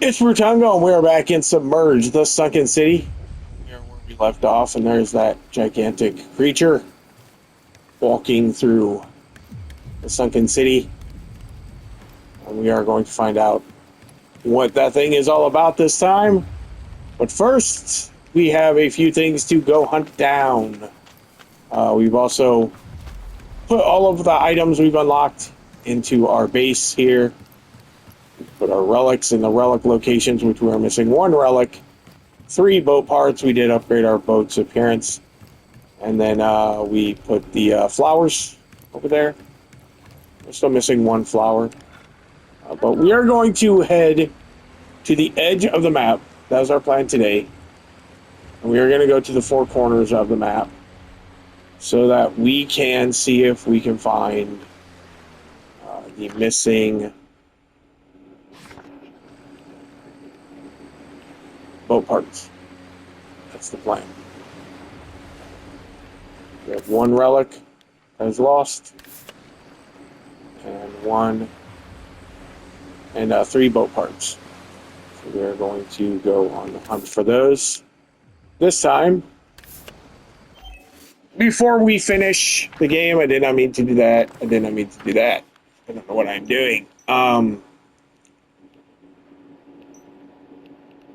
It's Rutango, and we're back in Submerged, the sunken city. We are where we left off, and there's that gigantic creature walking through the sunken city. And we are going to find out what that thing is all about this time. But first, we have a few things to go hunt down. We've also put all of the items we've unlocked into our base here. Put our relics in the relic locations, which we are missing one relic. 3 boat parts. We did upgrade our boat's appearance. And then we put the flowers over there. We're still missing 1 flower. But we are going to head to the edge of the map. That was our plan today. And we are going to go to the 4 corners of the map so that we can see if we can find the missing boat parts. That's the plan. We have 1 relic that is lost, and 3 boat parts. So we are going to go on the hunt for those this time. Before we finish the game, I did not mean to do that. I don't know what I'm doing.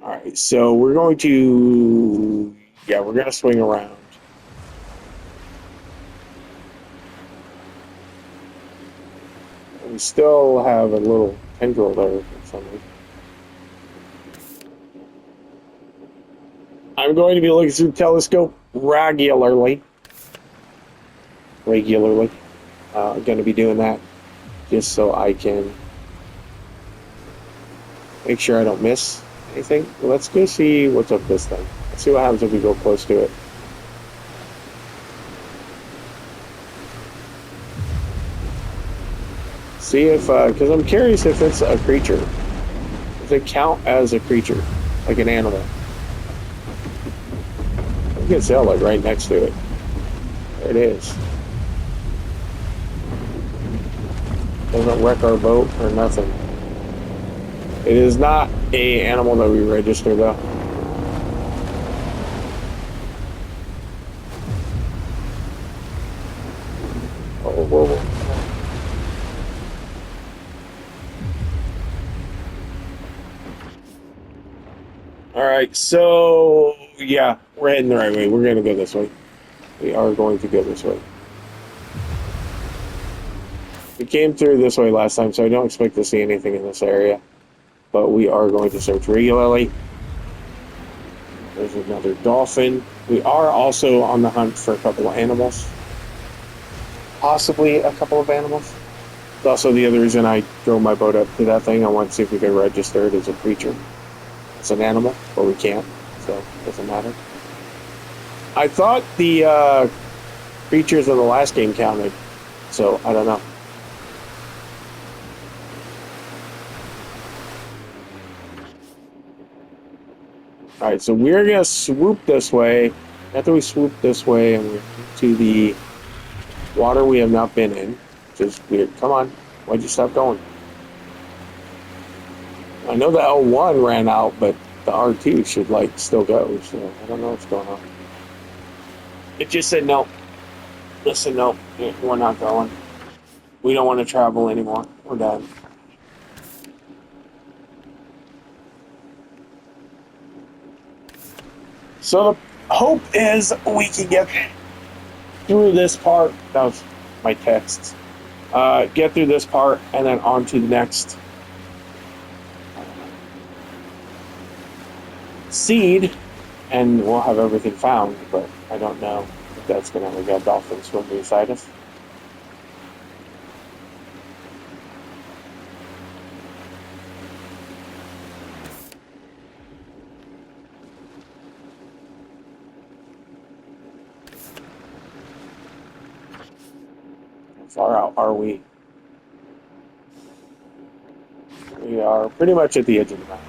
Alright, so we're going to... Yeah, we're going to swing around. We still have a little tendril there for some reason. I'm going to be looking through the telescope regularly. I'm going to be doing that just so I can make sure I don't miss anything. Let's go see what's up this thing. Let's see what happens if we go close to it. See if, because I'm curious if it's a creature. Does it count as a creature, like an animal? You can sail like right next to it. There it is. Doesn't wreck our boat or nothing. It is not a animal that we register though. Oh, whoa, whoa. Alright, so yeah, we're heading the right way. We're gonna go this way. We are going to go this way. We came through this way last time, so I don't expect to see anything in this area. But we are going to search regularly. There's another dolphin. We are also on the hunt for a couple of animals. Possibly a couple of animals. It's also the other reason I drove my boat up to that thing. I want to see if we can register it as a creature. It's an animal, but we can't, so it doesn't matter. I thought the creatures in the last game counted, so I don't know. Alright, so we're going to swoop this way. After we swoop this way, and we're to the water we have not been in, which is weird. Come on, why'd you stop going? I know the L1 ran out, but the R2 should, like, still go, so I don't know what's going on. It just said no. Listen, no, we're not going. We don't want to travel anymore. We're done. So the hope is we can get through this part. That was my text. Get through this part and then on to the next seed, and we'll have everything found. But I don't know if that's gonna. We got dolphins swimming beside us. How far out are we? We are pretty much at the edge of the map.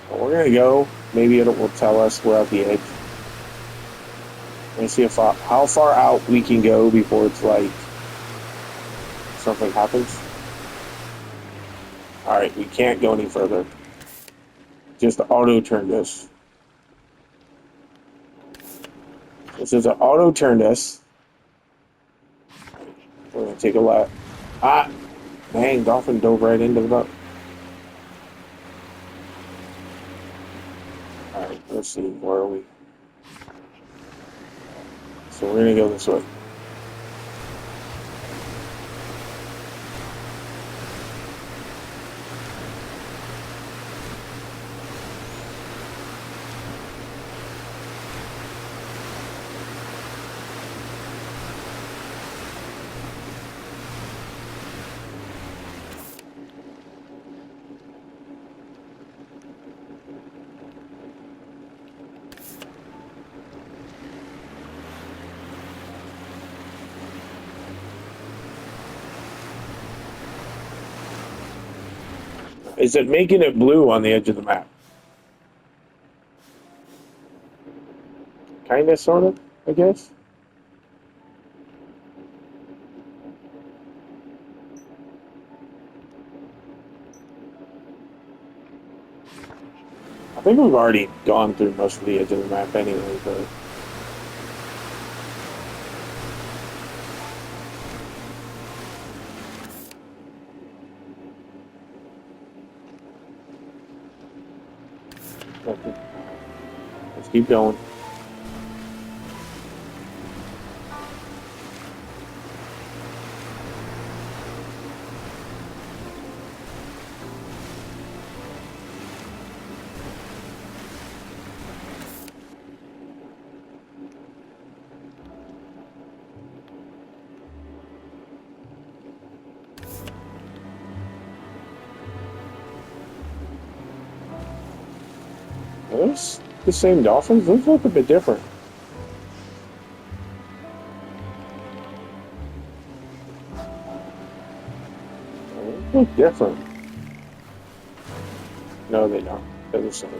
But we're gonna go. Maybe it will tell us we're at the edge. We're gonna see how far out we can go before it's like something happens. Alright, we can't go any further. just auto turn this. This is an auto turn this. We're gonna take a lap. Ah, dang! Dolphin dove right into the boat. All right, let's see. Where are we? So we're gonna go this way. Is it making it blue on the edge of the map? Kinda, sort of, I guess. I think we've already gone through most of the edge of the map anyway, but let's keep going. Are those the same dolphins? Those look a bit different. Those look different. No, they don't. They're the same.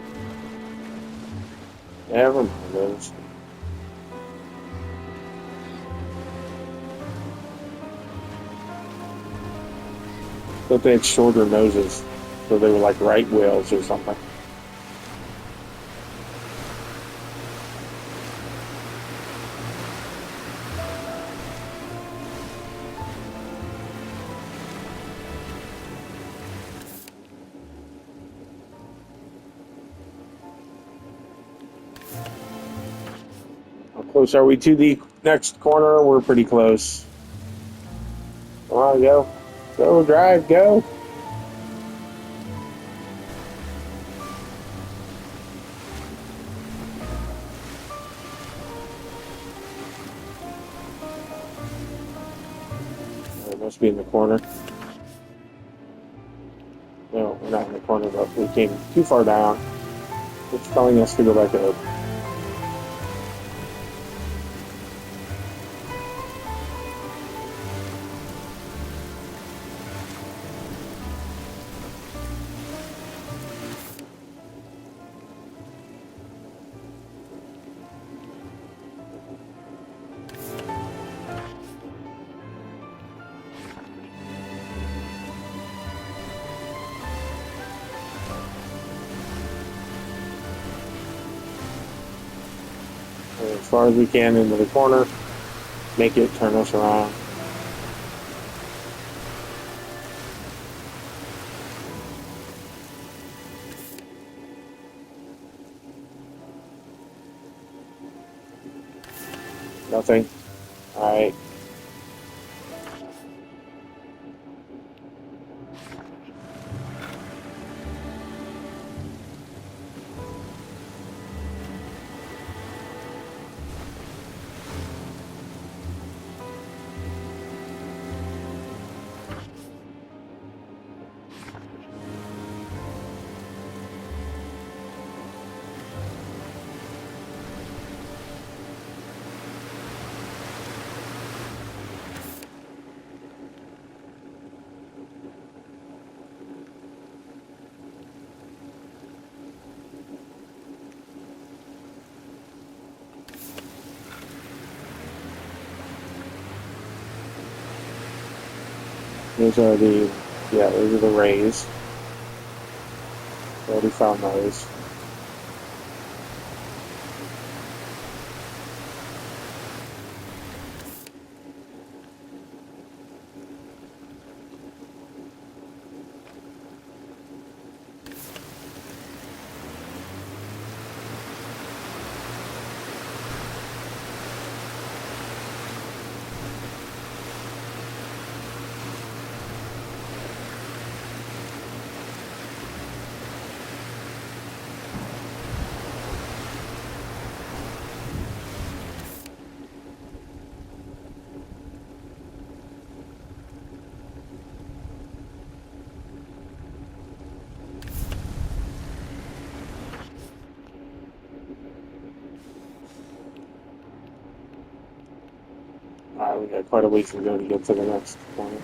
Never mind those. Thought they had shorter noses, so they were like right whales or something. How close are we to the next corner? We're pretty close. Come on, go. Go, drive, go. It must be in the corner. No, we're not in the corner, but we came too far down. It's telling us to go back up. As far as we can into the corner, make it turn us around. Nothing. Alright. Those are the, yeah, those are the rays. Already found those. Alright, we got quite a ways to go to get to the next corner.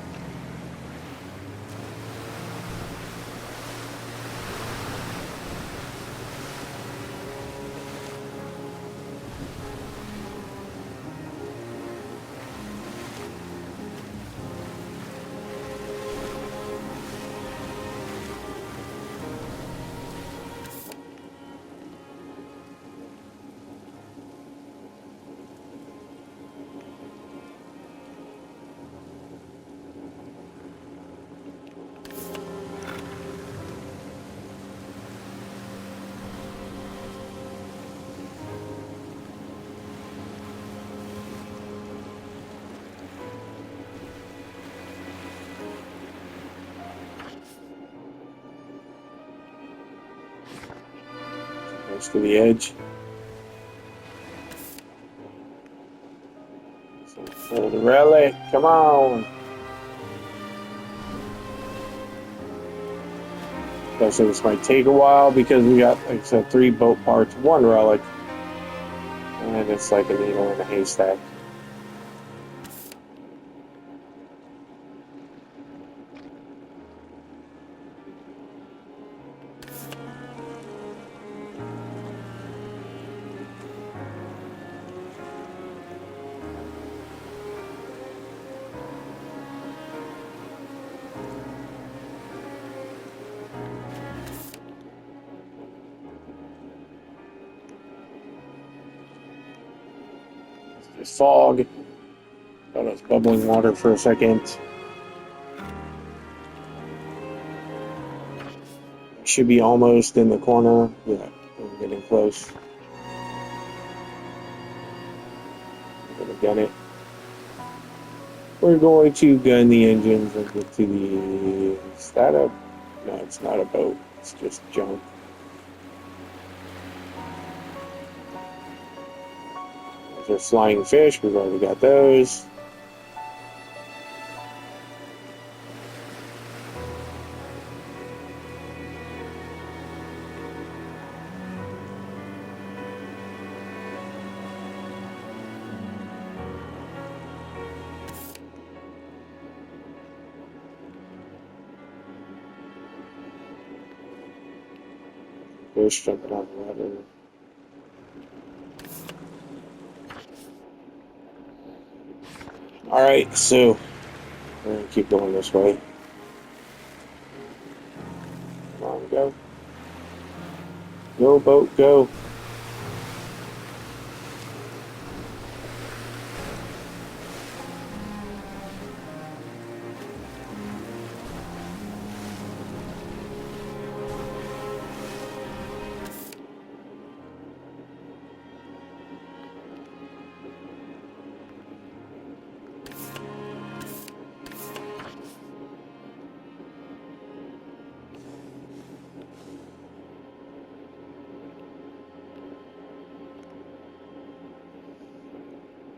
Close to the edge. So, the relic, come on! I said this might take a while because we got, like I said, 3 boat parts, 1 relic, and it's like a needle in a haystack. Just fog. Thought it was bubbling water for a second. Should be almost in the corner. Yeah, we're getting close. We're gonna gun it. We're going to gun the engines and get to the... Is that a... No, it's not a boat. It's just junk. Those are flying fish. We've already got those. Fish jumping on the ladder. Alright, so we're gonna keep going this way. Come on, go. Go, boat, go.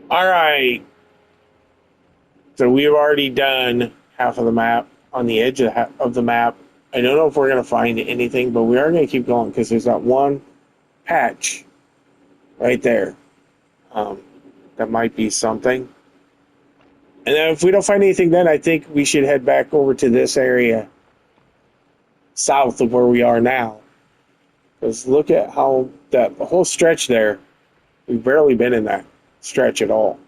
All right. So we've already done half of the map on the edge of the map. I don't know if we're going to find anything, but we are going to keep going because there's that one patch right there. That might be something. And then if we don't find anything, then I think we should head back over to this area south of where we are now. Because look at how the whole stretch there, we've barely been in that stretch at all.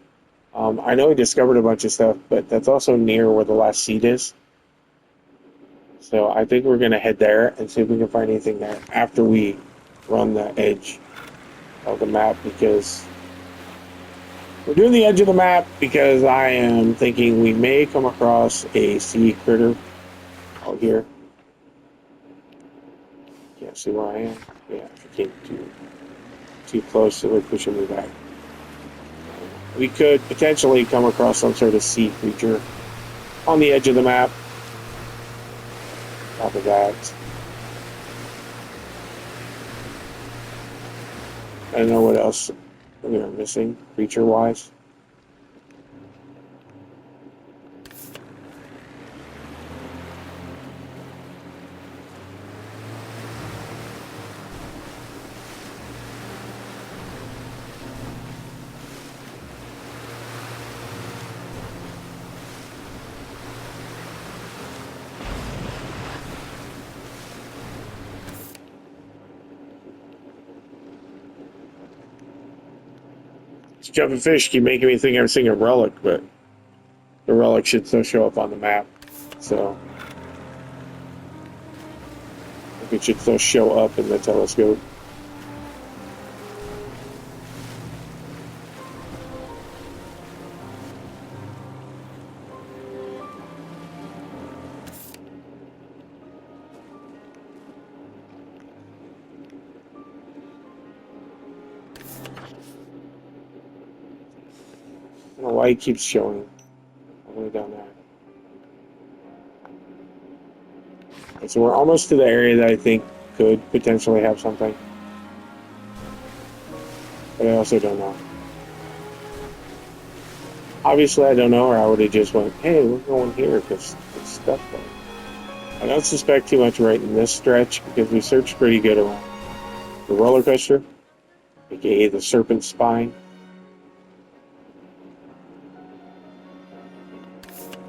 I know we discovered a bunch of stuff, but that's also near where the last seat is. So I think we're gonna head there and see if we can find anything there after we run the edge of the map, because we're doing the edge of the map because I am thinking we may come across a sea critter out here. Can't see where I am. Yeah, if I came too close, it would push me back. We could potentially come across some sort of sea creature on the edge of the map. Top of that, I don't know what else we are missing creature-wise. Jumping fish keep making me think I'm seeing a relic, but the relic should still show up on the map. So I think it should still show up in the telescope. I don't know why it keeps showing all the way down there. Okay, so we're almost to the area that I think could potentially have something. But I also don't know. Obviously, I don't know, or I would have just went, hey, we're going here because there's stuff there. I don't suspect too much right in this stretch because we searched pretty good around the roller coaster, aka the serpent spine.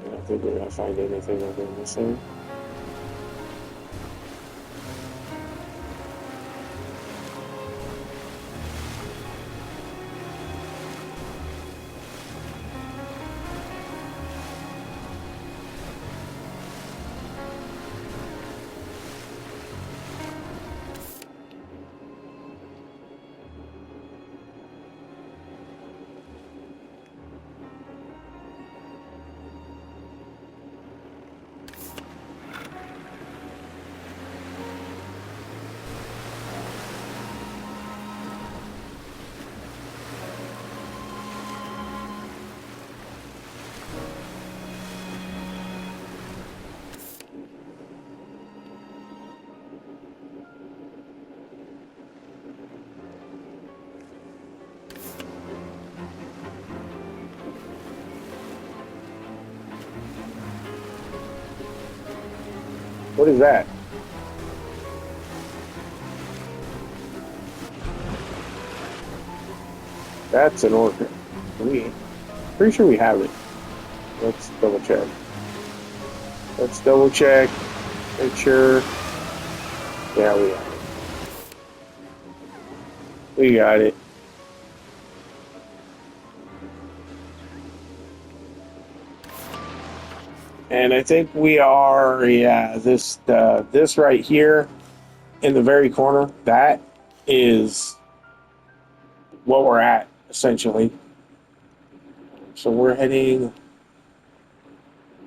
I don't think we're going to find anything over in this area. What is that? That's an orca. Pretty sure we have it. Let's double check. Let's double check. Make sure. Yeah, we have it. We got it. And I think we are, yeah, this right here in the very corner, that is what we're at, essentially. So we're heading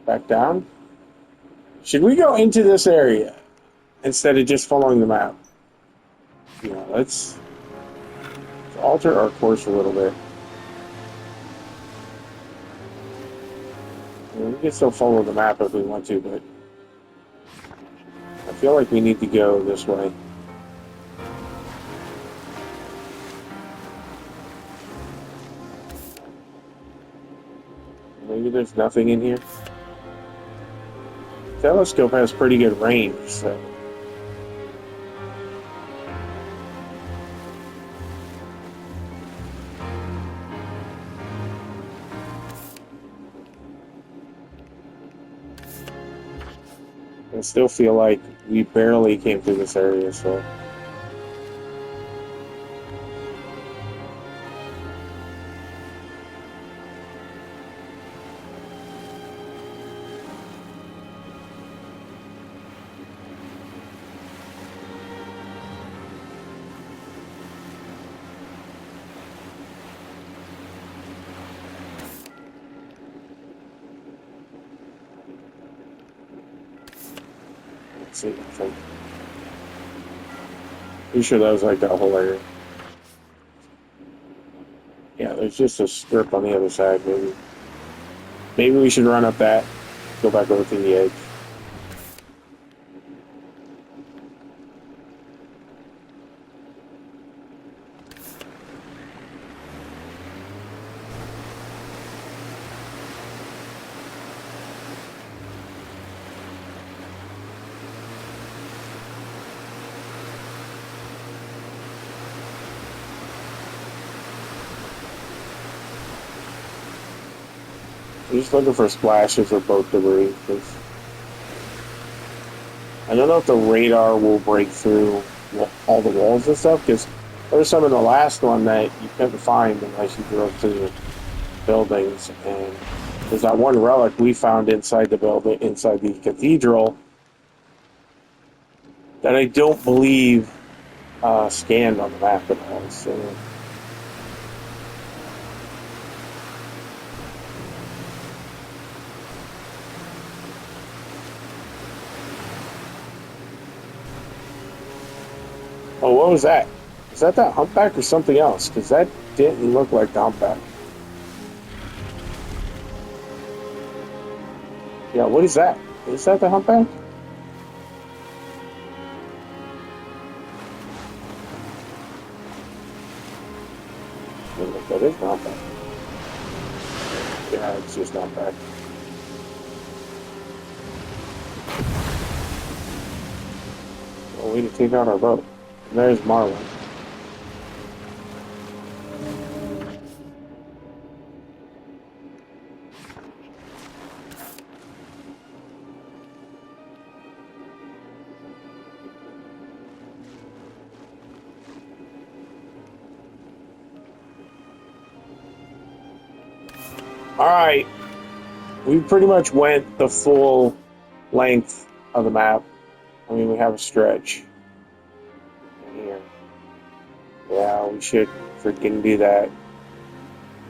back down. Should we go into this area instead of just following the map? Yeah, let's alter our course a little bit. I mean, we can still follow the map if we want to, but I feel like we need to go this way. Maybe there's nothing in here. Telescope has pretty good range, so. I still feel like we barely came through this area, so. see nothing. Pretty sure that was like that whole area. Yeah, there's just a strip on the other side, maybe. Maybe we should run up that, go back over to the edge. I'm just looking for splashes of boat debris, 'cause I don't know if the radar will break through all the walls and stuff, because there was some in the last one that you couldn't find unless you drove through the buildings, and there's that one relic we found inside the building, inside the cathedral, that I don't believe scanned on the map at all. So oh, what was that? Is that humpback or something else? Because that didn't look like the humpback. Yeah, what is that? Is that the humpback? Doesn't look like that is the humpback. Yeah, it's just humpback. Well, we need to take out our boat. And there's Marlin. All right, we pretty much went the full length of the map. I mean, we have a stretch here. Yeah, we should freaking do that.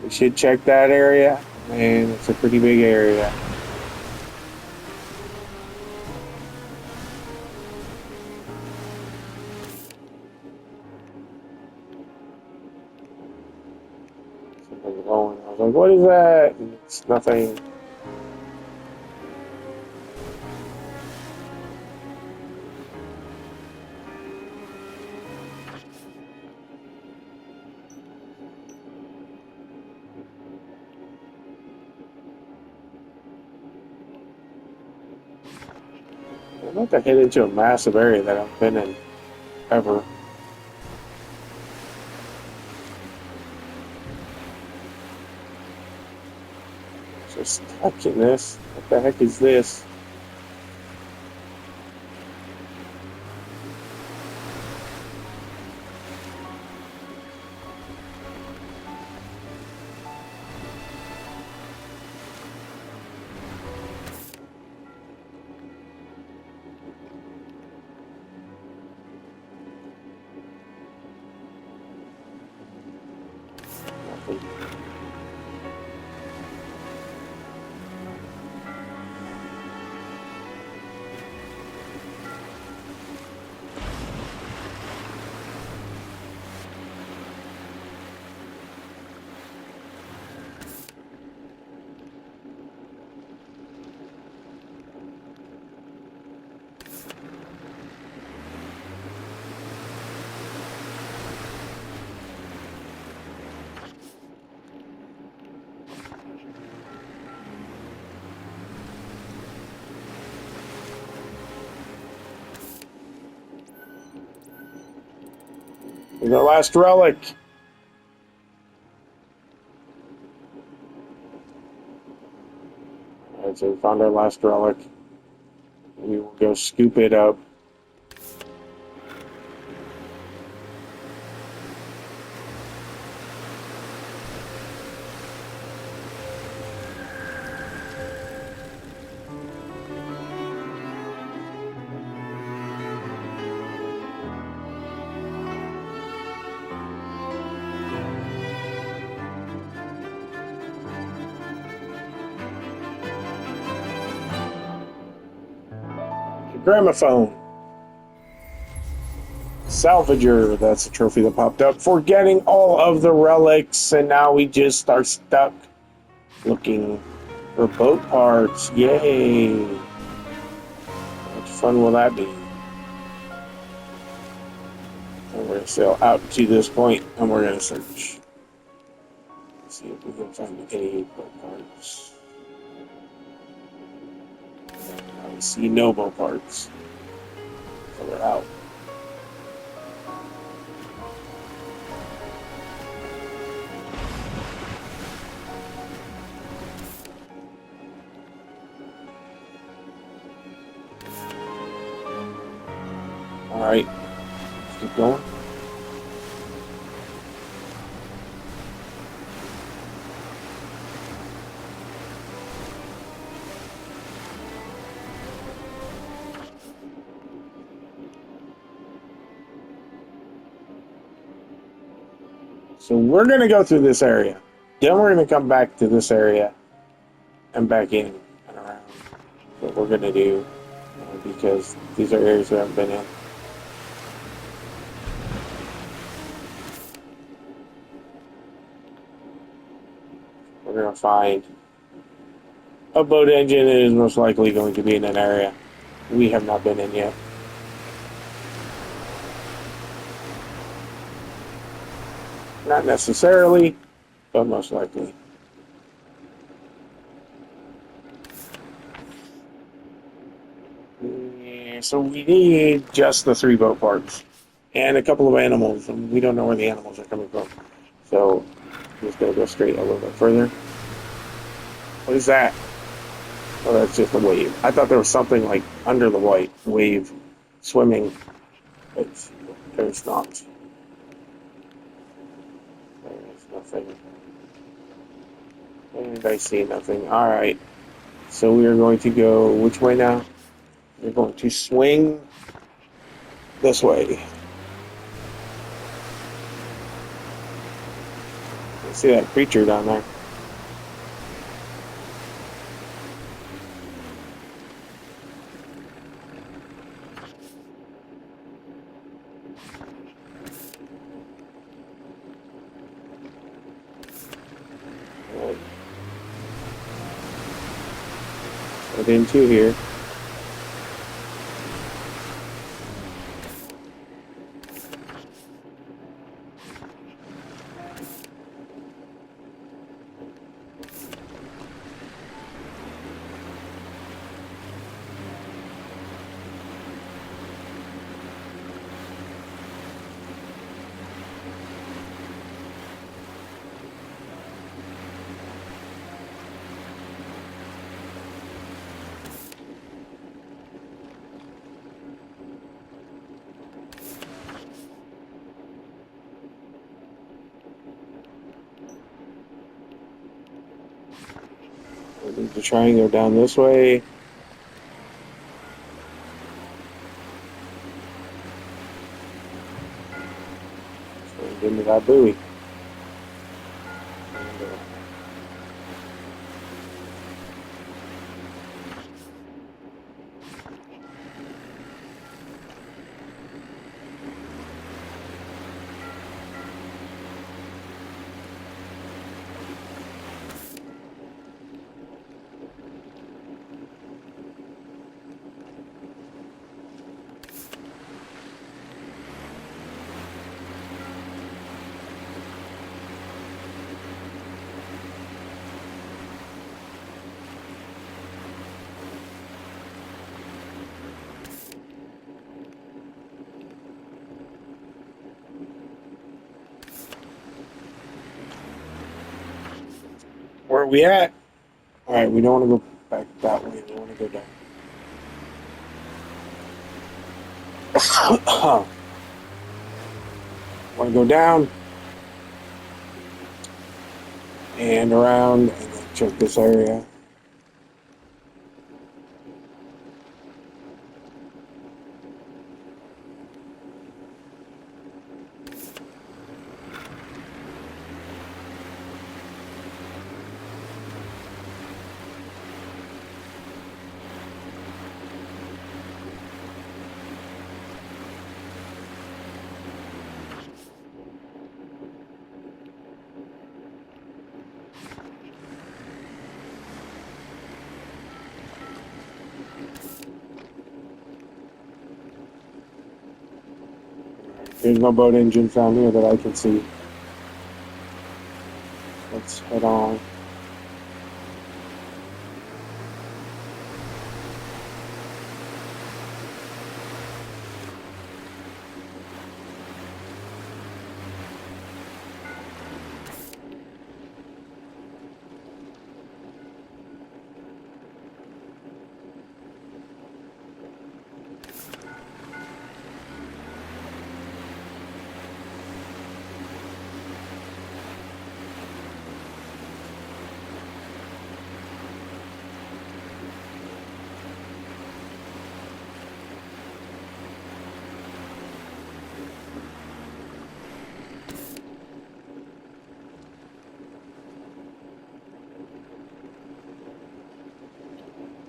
We should check that area. Man, it's a pretty big area. Something glowing. I was like, what is that? And it's nothing. I'm about to head into a massive area that I've been in ever. Just stuck in this. What the heck is this? Nothing. Here's our last relic. Alright, so we found our last relic. We will go scoop it up. Gramophone. Salvager, that's a trophy that popped up for getting all of the relics, and now we just are stuck looking for boat parts. Yay! How much fun will that be? And we're going to sail out to this point, and we're going to search. See if we can find any boat parts. I see no boat parts. So we're out. Alright, keep going. So we're going to go through this area. Then we're going to come back to this area and back in and around. What we're going to do because these are areas we haven't been in. We're going to find a boat engine that is most likely going to be in an area we have not been in yet. Not necessarily, but most likely. Yeah, so we need just the 3 boat parts and a couple of animals, and we don't know where the animals are coming from. So I'm just going to go straight a little bit further. What is that? Oh, that's just a wave. I thought there was something like under the white wave swimming, but there's not. There's nothing. And I see nothing. Alright. So we are going to go which way now? We're going to swing this way. I see that creature down there. Right into here. We need to try and go down this way. So into that buoy. Where are we at? Alright, we don't want to go back that way. We want to go down. Want to go down and around and then check this area. There's no boat engines down here that I can see. Let's head on.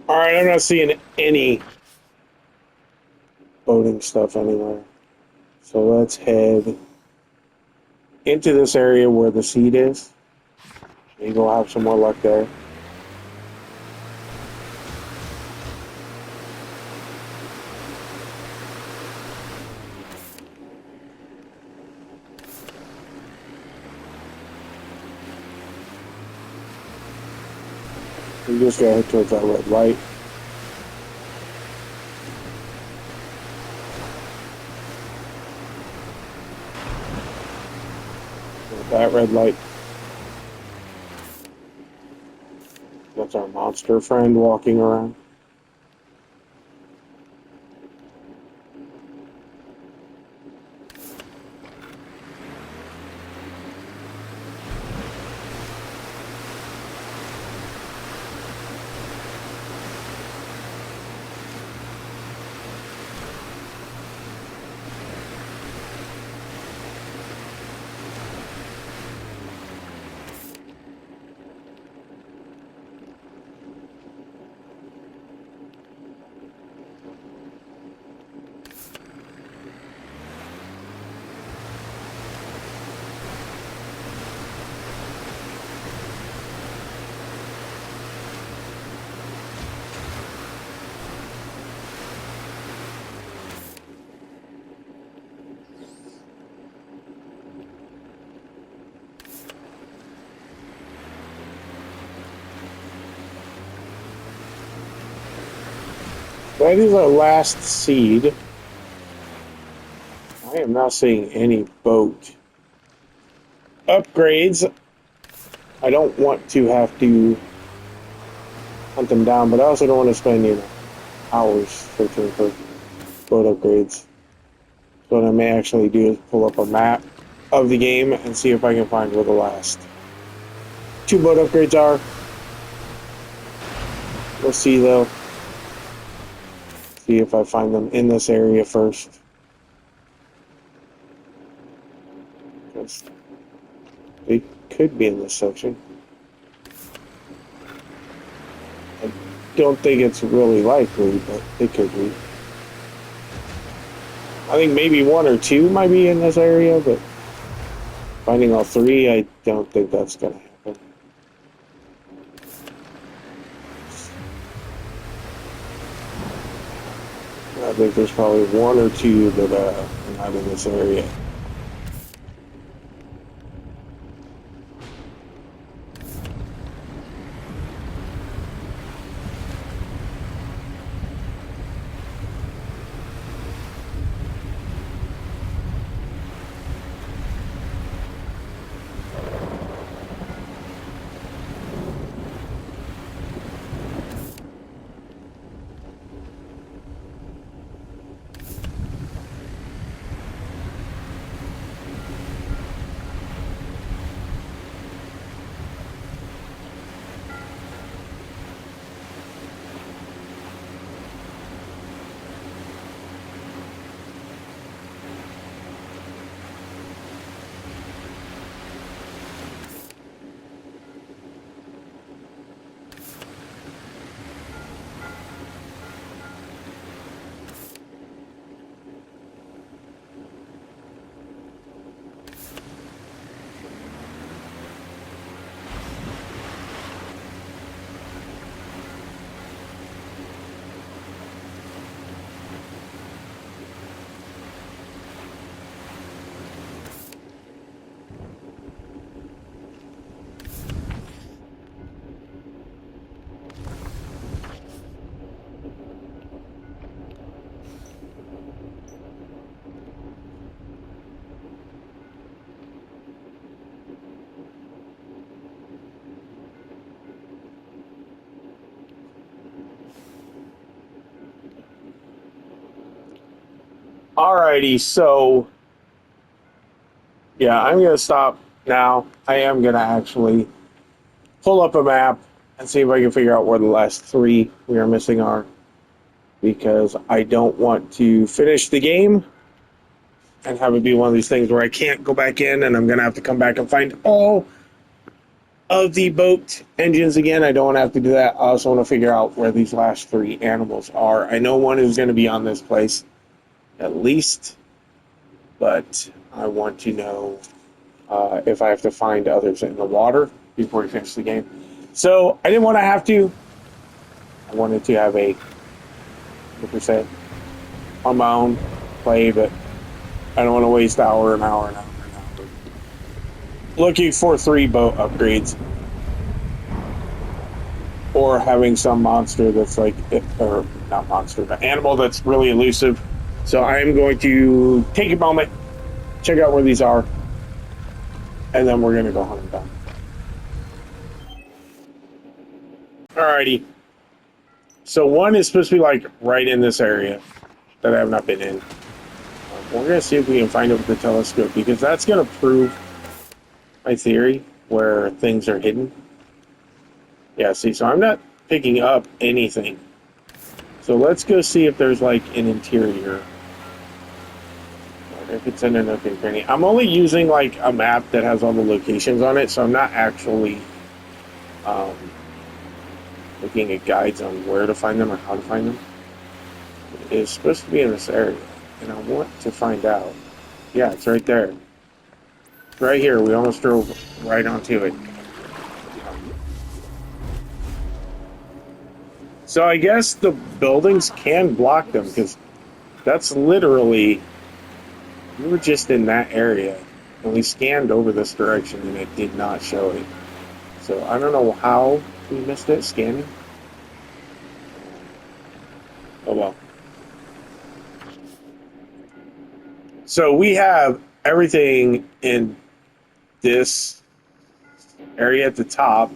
All right, I'm not seeing any boating stuff anywhere. So let's head into this area where the seed is. Maybe we'll have some more luck there. We just gotta head towards that red light. With that red light. That's our monster friend walking around. That is our last seed. I am not seeing any boat upgrades. I don't want to have to hunt them down, but I also don't want to spend, hours searching for boat upgrades. So what I may actually do is pull up a map of the game and see if I can find where the last 2 boat upgrades are. We'll see though. See if I find them in this area first. Yes. They could be in this section. I don't think it's really likely, but they could be. I think maybe 1 or 2 might be in this area, but finding all 3, I don't think that's going to happen. I think there's probably 1 or 2 that are not in this area. Alrighty, so yeah, I'm gonna stop now. I am gonna actually pull up a map and see if I can figure out where the last three we are missing are, because I don't want to finish the game and have it be one of these things where I can't go back in and I'm gonna have to come back and find all of the boat engines again. I don't want to have to do that. I also want to figure out where these last three animals are. I know one is going to be on this place at least, but I want to know if I have to find others in the water before we finish the game. So I didn't want to have to. I wanted to have a, what percent on my own play, but I don't want to waste hour and hour and hour and hour looking for three boat upgrades, or having some monster that's like, or not monster, but animal that's really elusive. So I am going to take a moment, check out where these are, and then we're going to go hunt them down. Alrighty. So one is supposed to be like right in this area that I have not been in. We're going to see if we can find it with the telescope, because that's going to prove my theory where things are hidden. Yeah, see, so I'm not picking up anything. So let's go see if there's like an interior. Or if it's in an open cranny. I'm only using like a map that has all the locations on it, so I'm not actually looking at guides on where to find them or how to find them. It is supposed to be in this area, and I want to find out. Yeah, it's right there. It's right here. We almost drove right onto it. So I guess the buildings can block them, because that's literally, we were just in that area and we scanned over this direction and it did not show it. So I don't know how we missed it scanning. Oh well. So we have everything in this area at the top,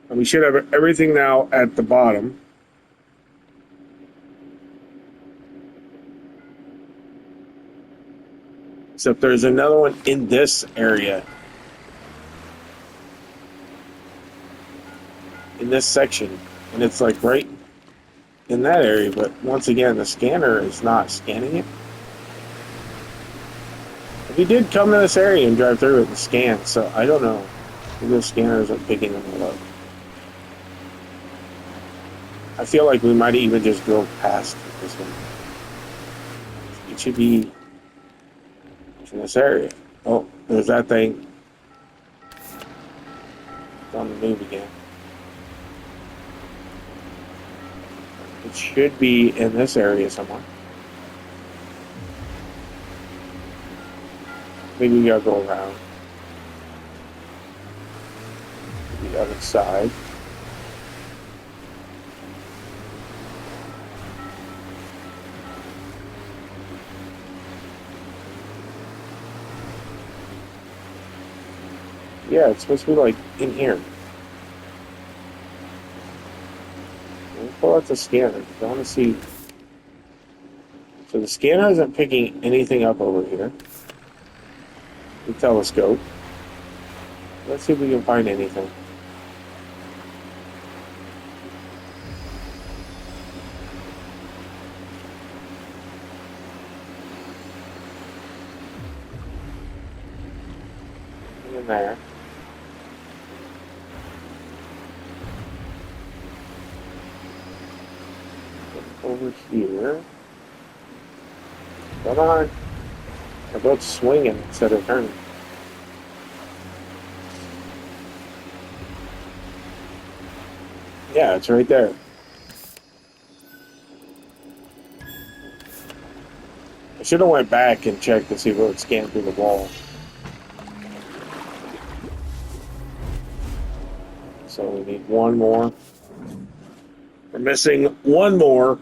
and we should have everything now at the bottom. Except there's another one in this area. In this section. And it's like right in that area, but once again, the scanner is not scanning it. We did come to this area and drive through it and scan, so I don't know. Maybe the scanner isn't picking them up. I feel like we might even just go past this one. It should be in this area. Oh, there's that thing. It's on the move again. It should be in this area somewhere. Maybe we gotta go around the other side. Yeah, it's supposed to be like in here. We'll pull out the scanner. I want to see. So the scanner isn't picking anything up over here. The telescope. Let's see if we can find anything. In there. Over here. Come on. Our boat's swinging instead of turning. Yeah, it's right there. I should have went back and checked to see if it would scan through the wall. So we need one more. We're missing one more.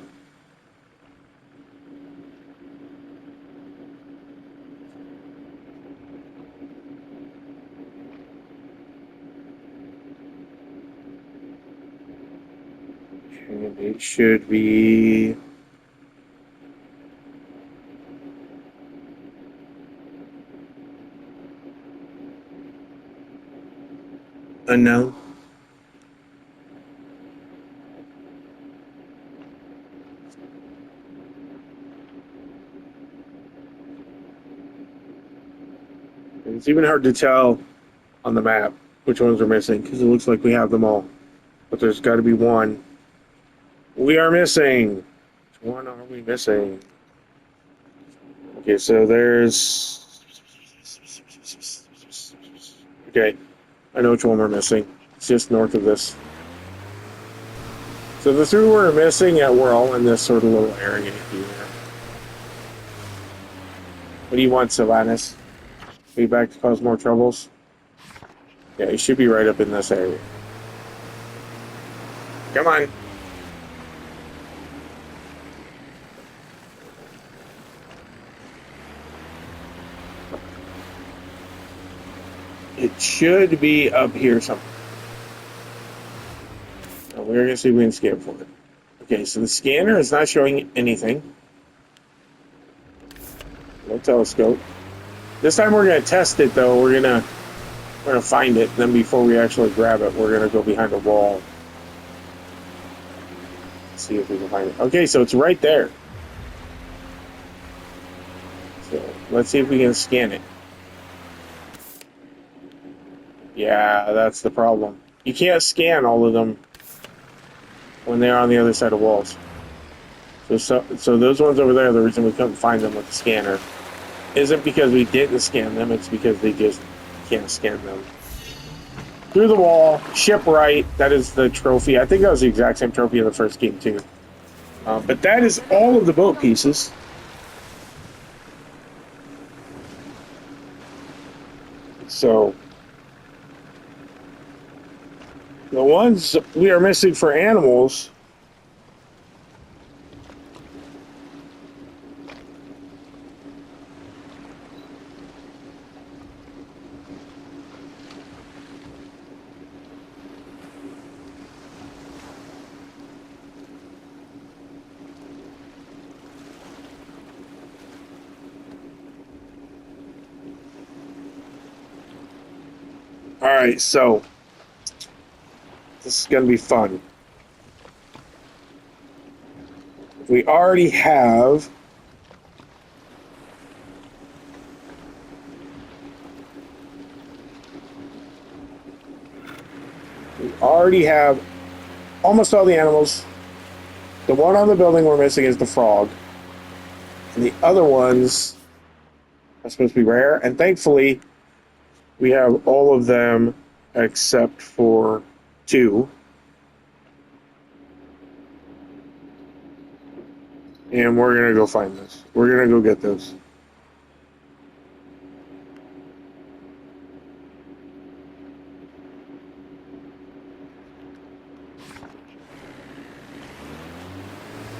And it should be Unknown. It's even hard to tell on the map which ones are missing because it looks like we have them all. But there's got to be one. We are missing. Which one are we missing? Okay, so there's... Okay, I know which one we're missing. It's just north of this. So the three we're missing, yeah, we're all in this sort of little area here. What do you want, Sylvanus? Are you back to cause more troubles? Yeah, you should be right up in this area. Come on. It should be up here somewhere. Oh, we're going to see if we can scan for it. Okay, so the scanner is not showing anything. No telescope. This time we're going to test it, though. We're going to find it. Then before we actually grab it, we're going to go behind a wall. See if we can find it. Okay, so it's right there. So let's see if we can scan it. Yeah, that's the problem. You can't scan all of them when they're on the other side of walls. So those ones over there, the reason we couldn't find them with the scanner isn't because we didn't scan them, it's because they just can't scan them. Through the wall, shipwright, that is the trophy. I think that was the exact same trophy in the first game too. But that is all of the boat pieces. So the ones we are missing for animals all right, so this is going to be fun. We already have almost all the animals. The one on the building we're missing is the frog. And the other ones are supposed to be rare. And thankfully, we have all of them except for two. And we're going to go find this. We're going to go get those.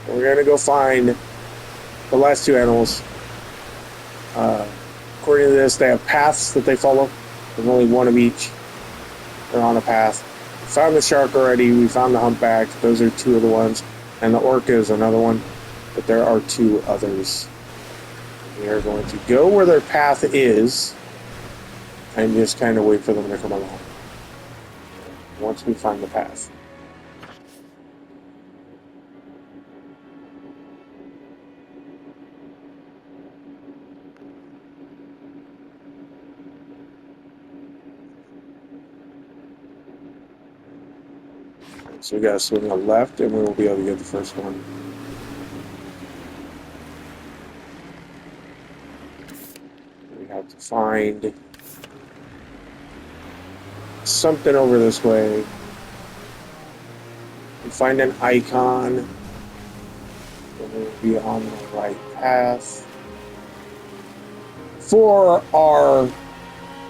We're going to go find the last two animals. According to this, they have paths that they follow. There's only one of each. They're on a path. We found the shark already. We found the humpback. Those are two of the ones. And the orca is another one. But there are two others. We are going to go where their path is and just kind of wait for them to come along. Once we find the path. So we gotta swing left and we will be able to get the first one. We have to find something over this way. We find an icon. And we'll be on the right path. For our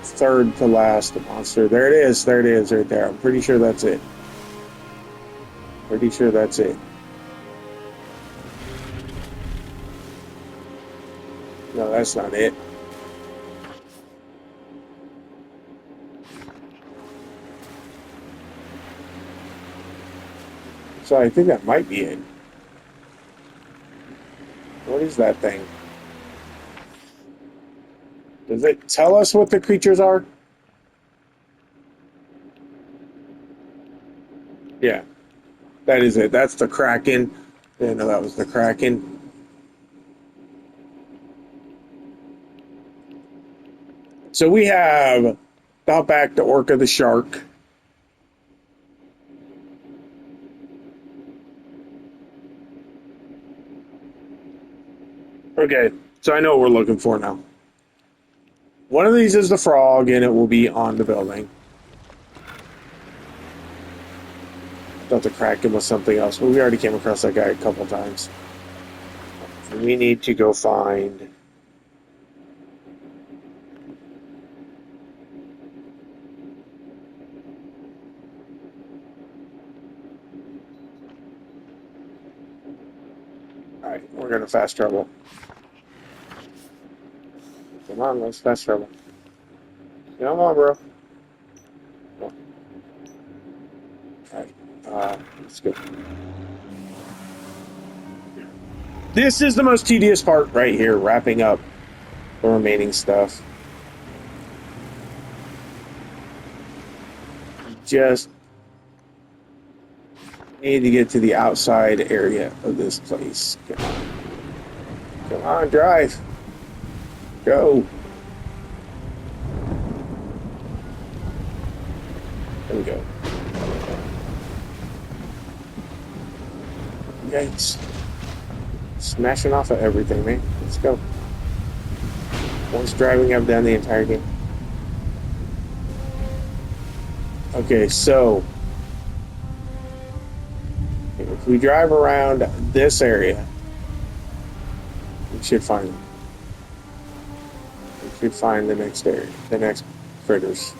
third to last monster. There it is right there. I'm pretty sure that's it. Pretty sure that's it. No, that's not it. So I think that might be it. What is that thing? Does it tell us what the creatures are? Yeah, that is it. That's the Kraken. Yeah, no, that was the Kraken. So we have got back to Orca the Shark. Okay, so I know what we're looking for now. One of these is the frog, and it will be on the building. I thought the Kraken was something else, but we already came across that guy a couple times. We need to go find... Alright, we're going to fast travel. Come on, let's fast travel. Come on, bro. Alright, let's go. This is the most tedious part right here, wrapping up the remaining stuff. Just need to get to the outside area of this place. Come on. Come on, drive. Go. There we go. Yikes. Smashing off of everything, man. Let's go. Once driving, I've done the entire game. Okay, so if we drive around this area, we should find them. We should find the next area, the next critters.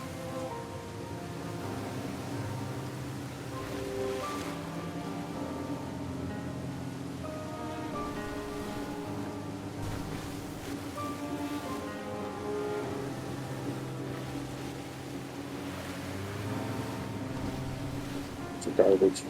Garbage.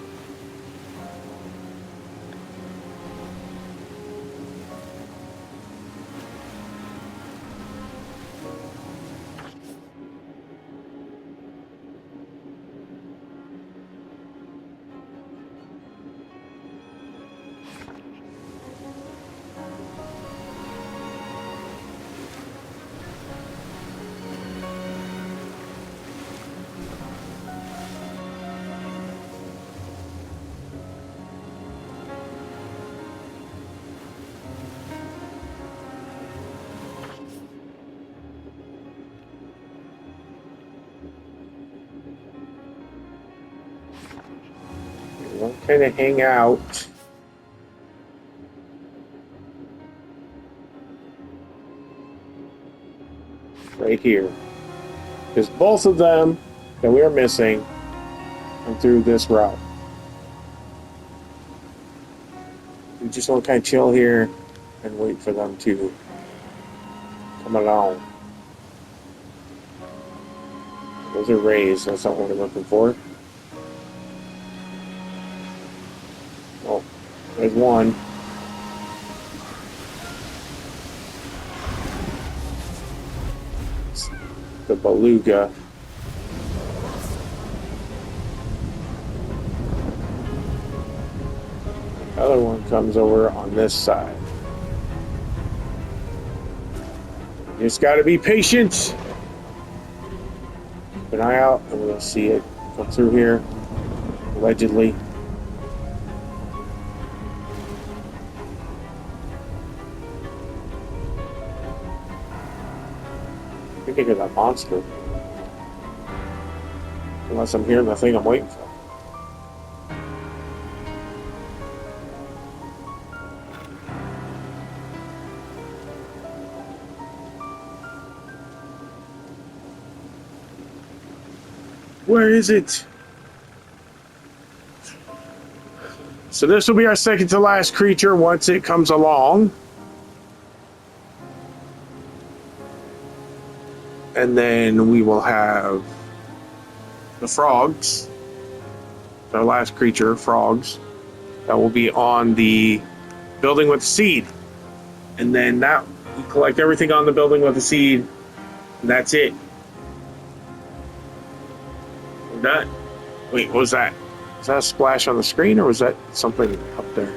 We'll kind of hang out. Right here. Because both of them that we are missing come through this route. We just want to kind of chill here and wait for them to come along. Those are rays. That's not what we're looking for. Oh, there's one. It's the beluga. The other one comes over on this side. You just got to be patient. Keep an eye out, and we'll see it come through here. Allegedly. I think I hear that monster. Unless I'm hearing the thing I'm waiting for. Where is it? So this will be our second to last creature once it comes along. And then we will have the frogs. Our last creature, frogs. That will be on the building with the seed. And then that we collect everything on the building with the seed. And that's it. We're done. Wait, what was that? Is that a splash on the screen or was that something up there?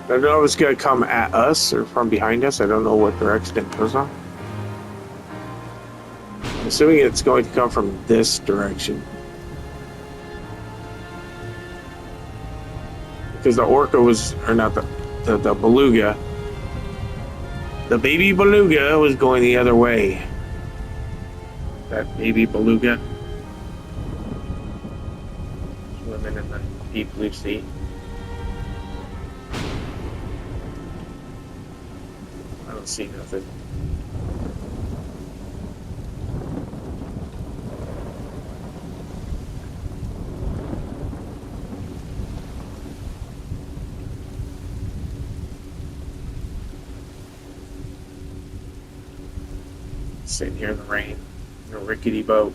I don't know if it's going to come at us or from behind us. I don't know what direction it goes on. I'm assuming it's going to come from this direction. Because the orca was, or not the beluga. The baby beluga was going the other way. That baby beluga. Swimming in the deep blue sea. I don't see nothing. Sitting here in the rain in a rickety boat.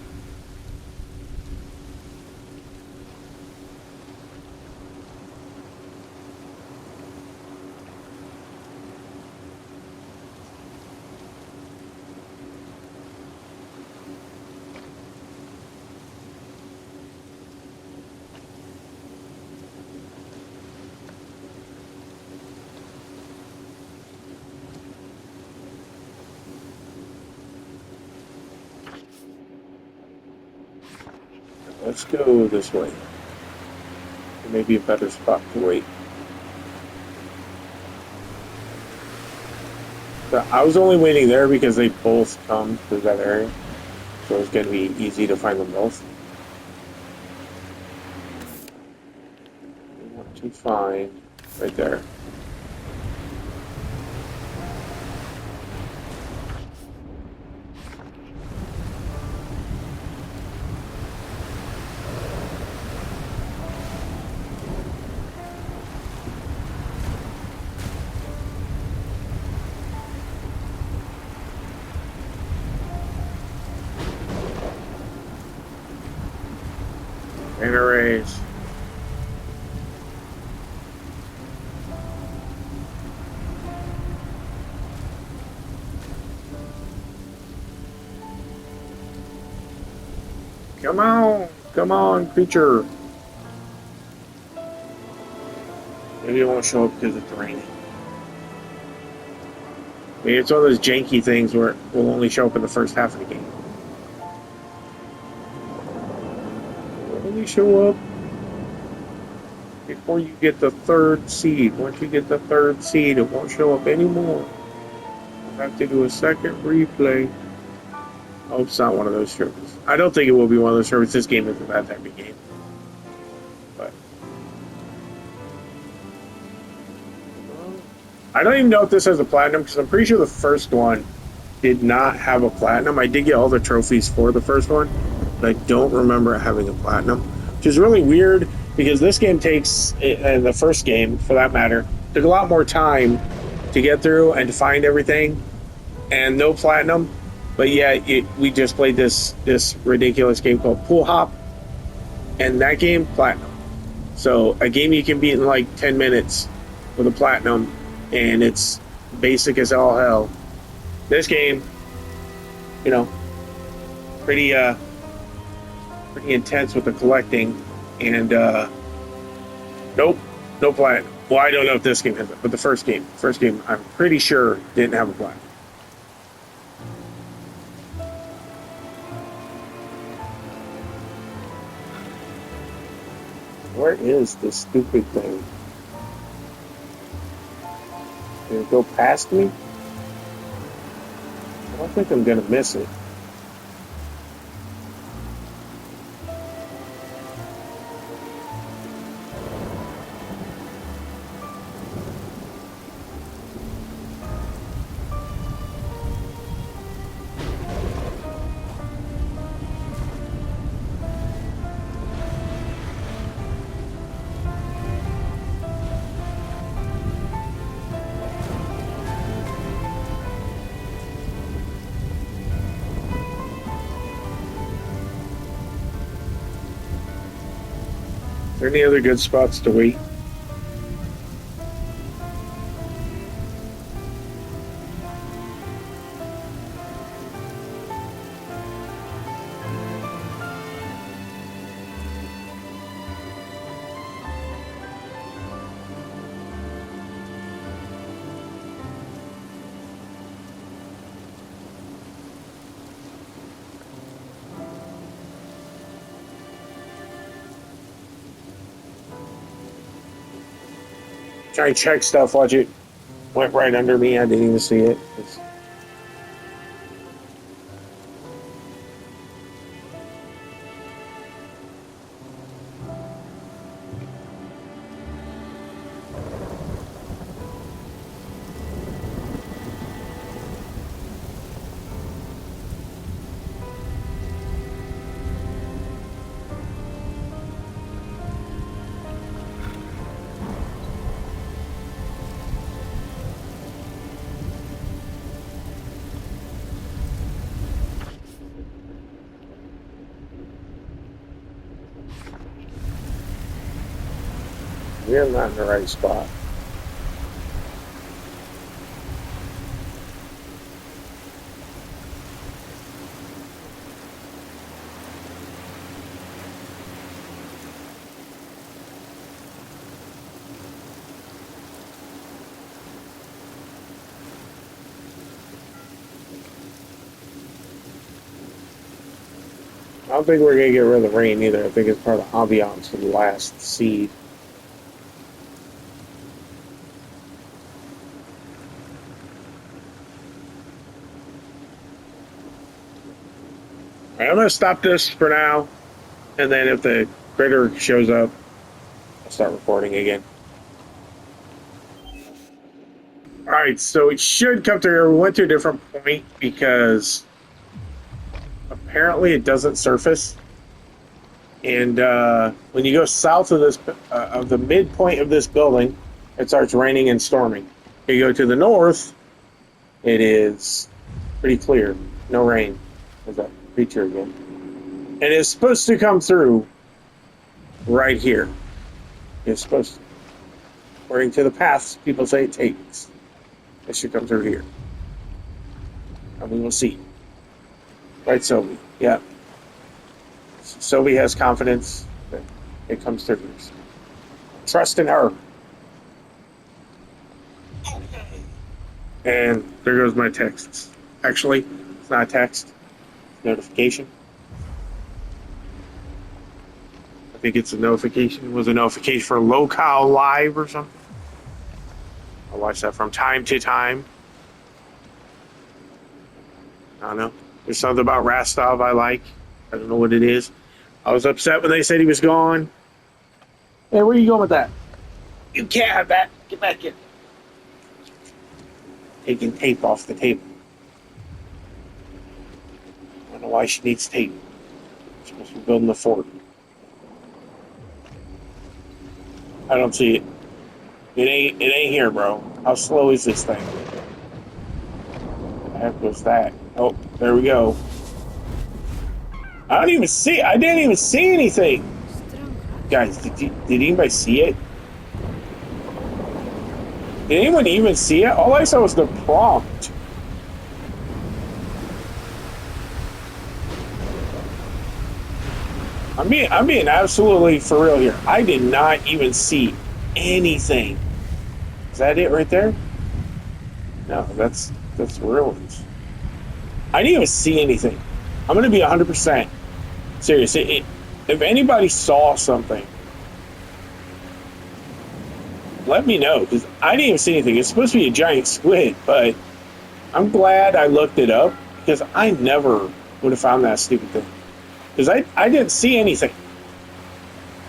Let's go this way. There may be a better spot to wait. But I was only waiting there because they both come through that area. So it's going to be easy to find them both. We want to find right there. And a raise. Come on, creature. Maybe it won't show up because it's raining. Maybe it's one of those janky things where it will only show up in the first half of the game. Only show up before you get the third seed. Once you get the third seed, it won't show up anymore. You'll have to do a second replay. I hope it's not one of those servers. I don't think it will be one of those servers. This game isn't that type of game. But I don't even know if this has a platinum because I'm pretty sure the first one did not have a platinum. I did get all the trophies for the first one, but I don't remember it having a platinum, which is really weird because this game takes, and the first game for that matter, took a lot more time to get through and to find everything, and no platinum. But yeah, we just played this ridiculous game called Pool Hop, and that game, platinum. So a game you can beat in like 10 minutes with a platinum, and it's basic as all hell. This game, you know, pretty intense with the collecting, and nope, no platinum. Well, I don't know if this game has it, but the first game, I'm pretty sure didn't have a platinum. Where is this stupid thing? Did it go past me? I don't think I'm gonna miss it. Are there any other good spots to wait? Try and check stuff. Watch it. Went right under me. I didn't even see it. We're not in the right spot. I don't think we're gonna get rid of the rain either. I think it's part of the ambiance of the last seed. All right, I'm gonna stop this for now, and then if the critter shows up, I'll start recording again. All right, so it should come to here. We went to a different point because apparently it doesn't surface. And when you go south of this, of the midpoint of this building, it starts raining and storming. You go to the north, it is pretty clear, no rain. There's that creature again. And it's supposed to come through right here. It's supposed to. According to the paths people say it takes. It should come through here. And we will see. Right, Sophie? Yeah. Sophie has confidence that it comes through. Trust in her. And there goes my texts. Actually, it's not a text. It's a notification. I think it's a notification. It was a notification for Locale Live or something. I watch that from time to time. I don't know. There's something about Rastov I like. I don't know what it is. I was upset when they said he was gone. Hey, where are you going with that? You can't have that. Get back here. Taking tape off the table. I don't know why she needs tape. She's supposed to be building the fort. I don't see it. It ain't here, bro. How slow is this thing? What the heck was that? Oh, there we go. I didn't even see anything. Guys, did anybody see it? Did anyone even see it? All I saw was the prompt. I'm being absolutely for real here. I did not even see anything. Is that it right there? No, that's ruins. I didn't even see anything. I'm going to be 100% serious. If anybody saw something, let me know, because I didn't even see anything. It's supposed to be a giant squid, but I'm glad I looked it up, because I never would have found that stupid thing. Because I didn't see anything.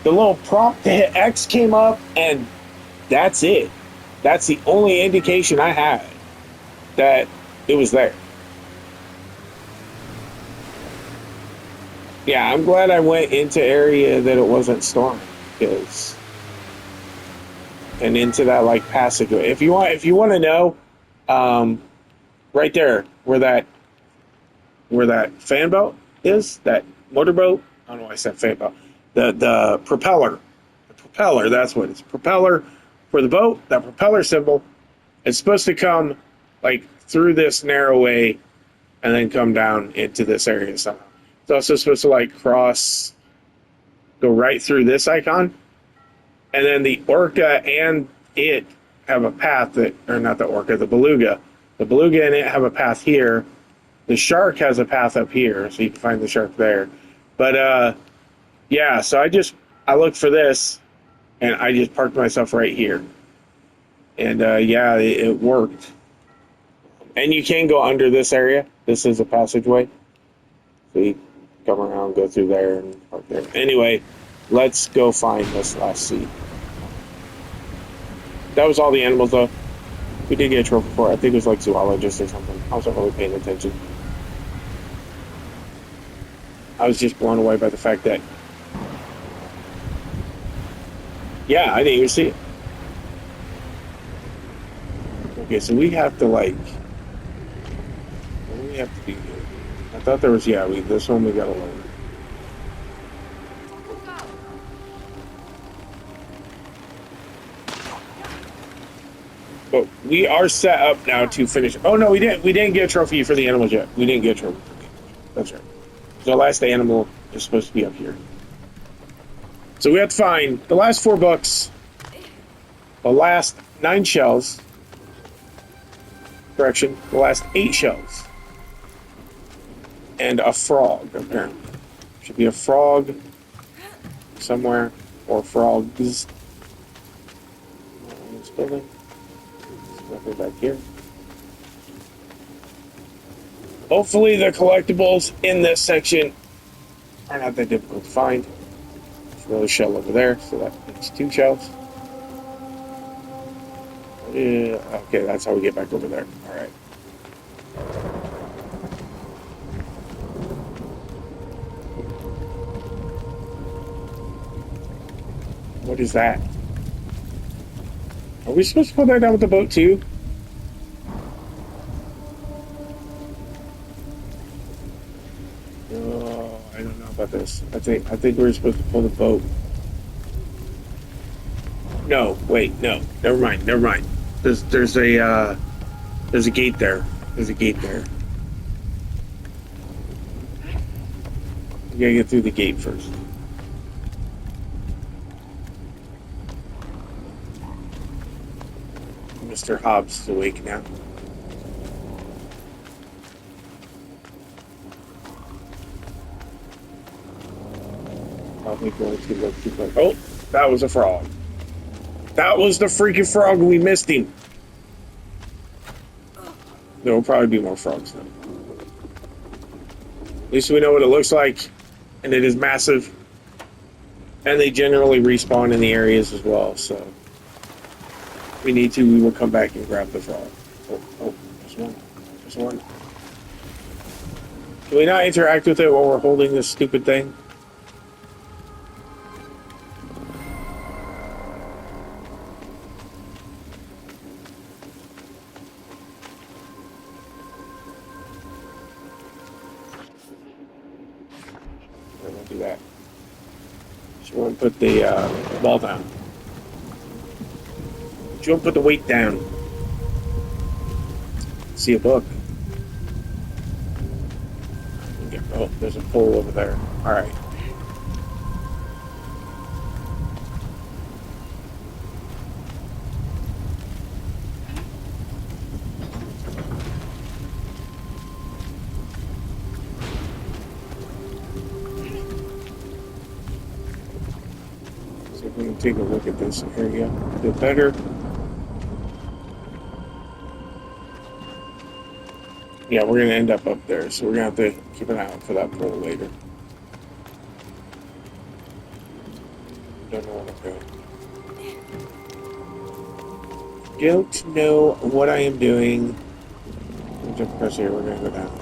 The little prompt to hit X came up, and that's it. That's the only indication I had that it was there. Yeah, I'm glad I went into area that it wasn't storming, and into that like passageway. If you want to know, right there where that fan boat is, that motorboat. I don't know why I said fan boat. The propeller, that's what it's. Propeller for the boat. That propeller symbol. It's supposed to come like through this narrow way, and then come down into this area somehow. It's also supposed to like go right through this icon, and then the orca and it have a path or not the orca, the beluga. The beluga and it have a path here. The shark has a path up here, so you can find the shark there. But yeah, so I looked for this, and I just parked myself right here. And yeah, it worked. And you can go under this area. This is a passageway. So you come around, go through there, and park there. Anyway, let's go find this last seat. That was all the animals, though. We did get a trophy for it. I think it was like zoologist or something. I wasn't really paying attention. I was just blown away by the fact that, yeah, I didn't even see it. Okay, so we have to like, what do we have to do here? I thought there was, yeah, this one we gotta learn. But we are set up now to finish. Oh no, we didn't get a trophy for the animals yet. We didn't get a trophy for the animals. That's right. The last animal is supposed to be up here. So we have to find the last 4 books, the last 9 shells. Correction, the last 8 shells. And a frog, apparently. Should be a frog somewhere, or frogs. In this building. There's nothing back here. Hopefully the collectibles in this section are not that difficult to find. There's another shell over there, so that makes 2 shells. Yeah, okay, that's how we get back over there. Alright. What is that? Are we supposed to go there down with the boat too? Oh, I don't know about this. I think we're supposed to pull the boat. No, wait, no. Never mind. There's a gate there. There's a gate there. We gotta get through the gate first. Mr. Hobbs is awake now. Probably going to look too quick. Oh, that was a frog. That was the freaking frog. We missed him. There will probably be more frogs now. At least we know what it looks like, and it is massive. And they generally respawn in the areas as well, so if we need to, we will come back and grab the frog. Oh, there's one. There's one. Can we not interact with it while we're holding this stupid thing? I won't do that. Just want to put the ball down. Just want to put the weight down. See a book. Oh, there's a pole over there. All right. So we can take a look at this area a bit better. Yeah, we're going to end up there, so we're going to have to keep an eye out for that pole later. Don't know what I'm doing. Don't know what I am doing. We'll jump across here, we're going to go down.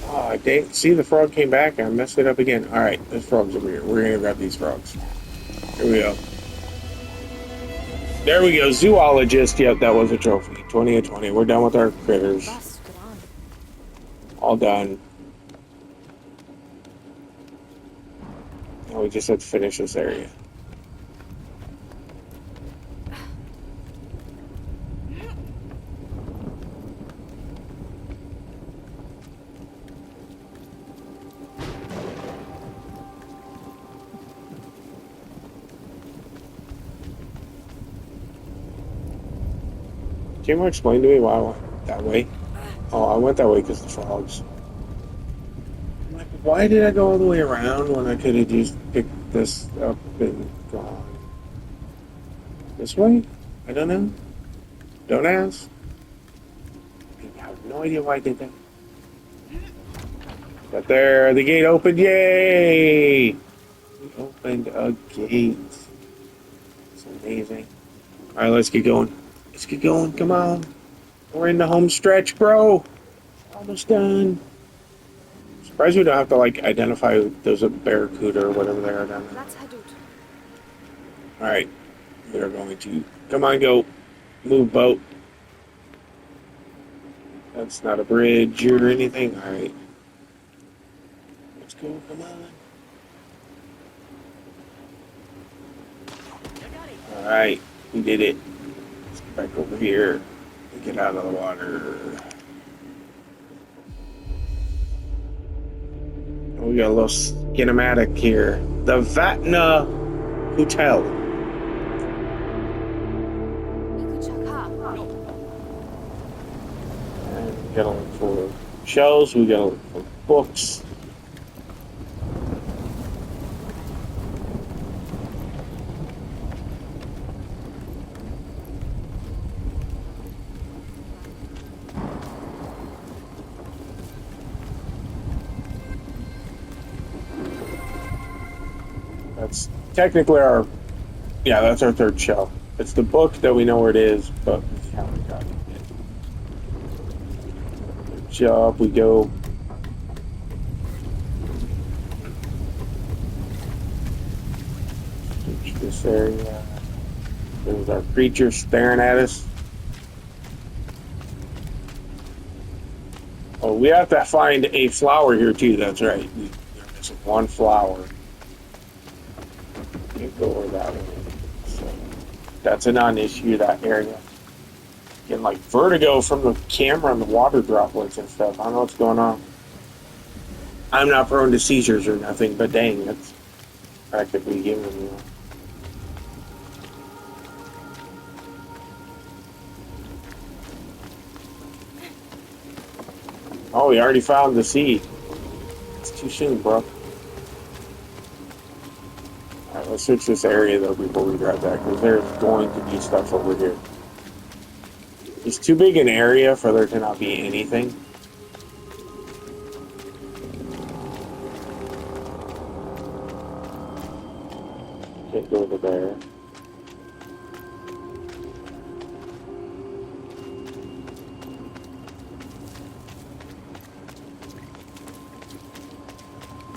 Oh, dang. See, the frog came back and I messed it up again. Alright, there's frogs over here. We're going to grab these frogs. Here we go. There we go, zoologist. Yep, that was a trophy. 20 of 20. We're done with our critters. All done. Now we just have to finish this area. Can you explain to me why I went that way? Oh, I went that way because of the frogs. I'm like, why did I go all the way around when I could have just picked this up and gone. This way? I don't know. Don't ask. I have no idea why I did that. But there, the gate opened. Yay! We opened a gate. It's amazing. All right, let's get going. Let's get going. Come on. We're in the home stretch, bro. Almost done. Surprised we don't have to like identify there's a barracuda or whatever they are down there. All right, we are going to come on, go, move boat. That's not a bridge or anything. All right, let's go. Come on. All right, we did it. Let's get back over here and get out of the water. Oh, we got a little kinematic here. The Vatna Hotel. And we gotta look for shells. We gotta look for books. That's technically our, yeah, that's our third shell. It's the book that we know where it is, but we haven't got it yet. Good job, we go. Search this area. There's our creature staring at us. Oh, we have to find a flower here too, that's right. We're missing one flower. Go over that way. So that's a non-issue, that area. Getting like vertigo from the camera and the water droplets and stuff. I don't know what's going on. I'm not prone to seizures or nothing, but dang, that's practically giving me one. Oh, we already found the seed. It's too soon, bro. Alright, let's search this area though before we grab that, because there's going to be stuff over here. It's too big an area for there to not be anything. Can't go over there.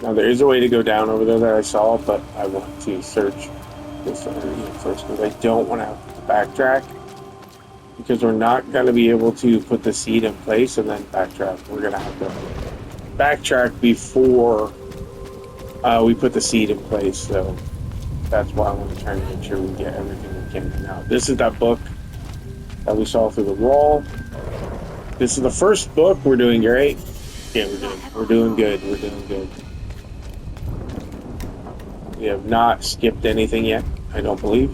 Now there is a way to go down over there that I saw, but I want to search this area first because I don't want to have to backtrack, because we're not going to be able to put the seed in place and then backtrack. We're going to have to backtrack before we put the seed in place, so that's why I want to try and make sure we get everything we can. Now, this is that book that we saw through the wall. This is the first book. We're doing great. Yeah, we're doing good. We're doing good. We have not skipped anything yet, I don't believe.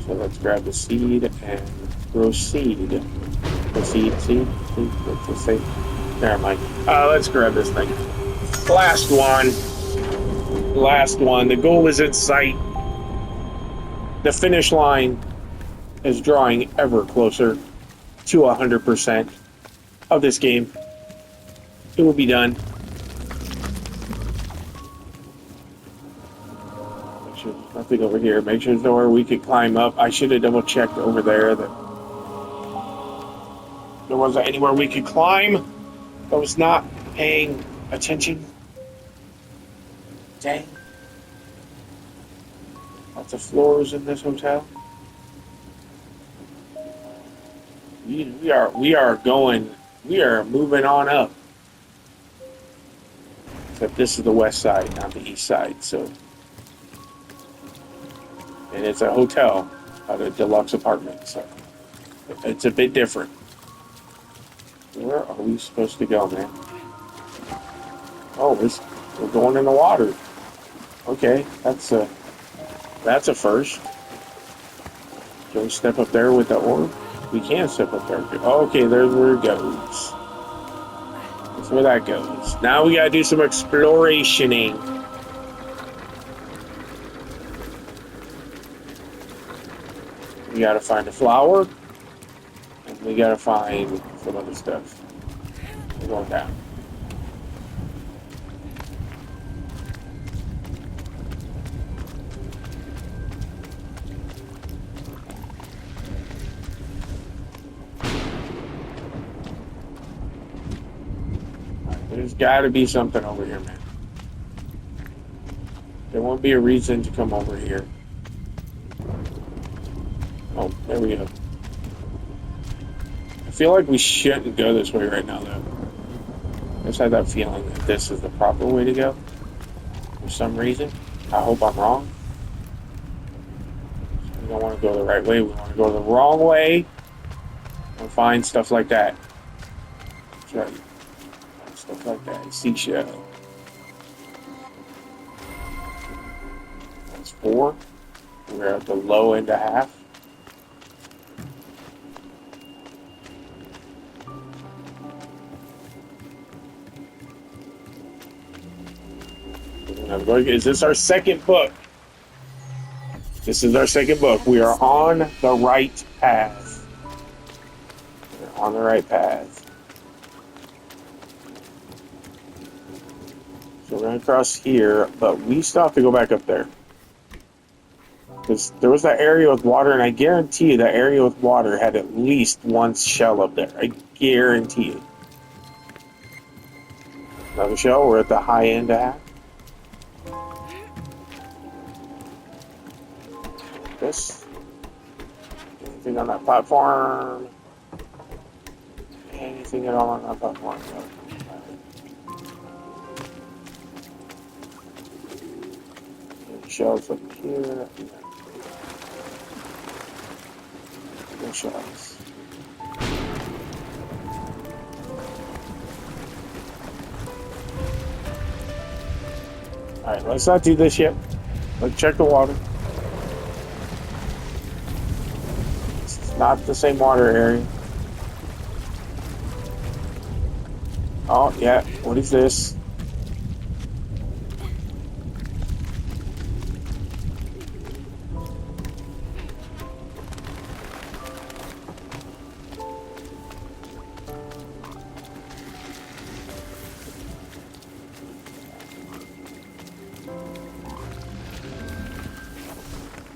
So let's grab the seed and proceed. The seed. What's the seed? Never mind. Let's grab this thing. Last one. The goal is in sight. The finish line is drawing ever closer to 100% of this game. It will be done. Make sure there's nothing over here. Make sure there's nowhere we could climb up. I should have double checked over there that there wasn't anywhere we could climb. I was not paying attention. Dang. Lots of floors in this hotel. We are moving on up. Except this is the west side, not the east side, so. And it's a hotel, not a deluxe apartment, so it's a bit different. Where are we supposed to go, man? Oh, we're going in the water. Okay, that's a first. Can we step up there with the orb? We can step up there. Okay, there's where it goes. where that goes. Now we gotta do some explorationing. We gotta find a flower, and we gotta find some other stuff. We're going down. There's gotta be something over here, man. There won't be a reason to come over here. Oh, there we go. I feel like we shouldn't go this way right now, though. I just had that feeling that this is the proper way to go. For some reason. I hope I'm wrong. We don't want to go the right way. We want to go the wrong way and find stuff like that. That's right. Stuff like that. Seashell. That's 4. We're at the low end of half. Is this our second book? This is our second book. We are on the right path. We're on the right path. So we're going to cross here, but we still have to go back up there. Because there was that area with water, and I guarantee you that area with water had at least one shell up there. I guarantee you. Another shell. We're at the high end of half. This. Anything on that platform? Anything at all on that platform? No. Shells up here. No shells. Alright, let's not do this yet. Let's check the water. It's not the same water area. Oh, yeah. What is this?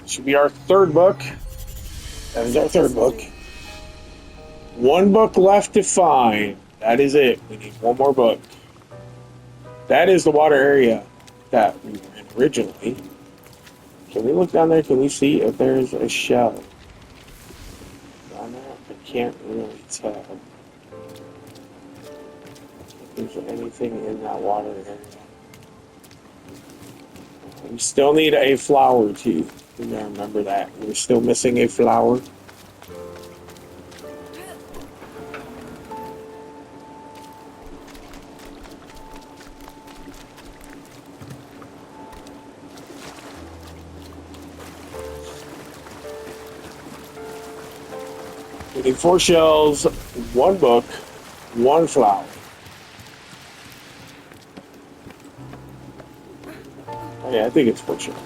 Should be our third book. That is our third book. One book left to find. That is it. We need one more book. That is the water area that we were in originally. Can we look down there? Can we see if there's a shell? Down there? I can't really tell. If there's anything in that water area. We still need a flower too. You gotta remember that. We're still missing a flower. We need 4 shells, 1 book, 1 flower. Oh, yeah, I think it's 4 shells.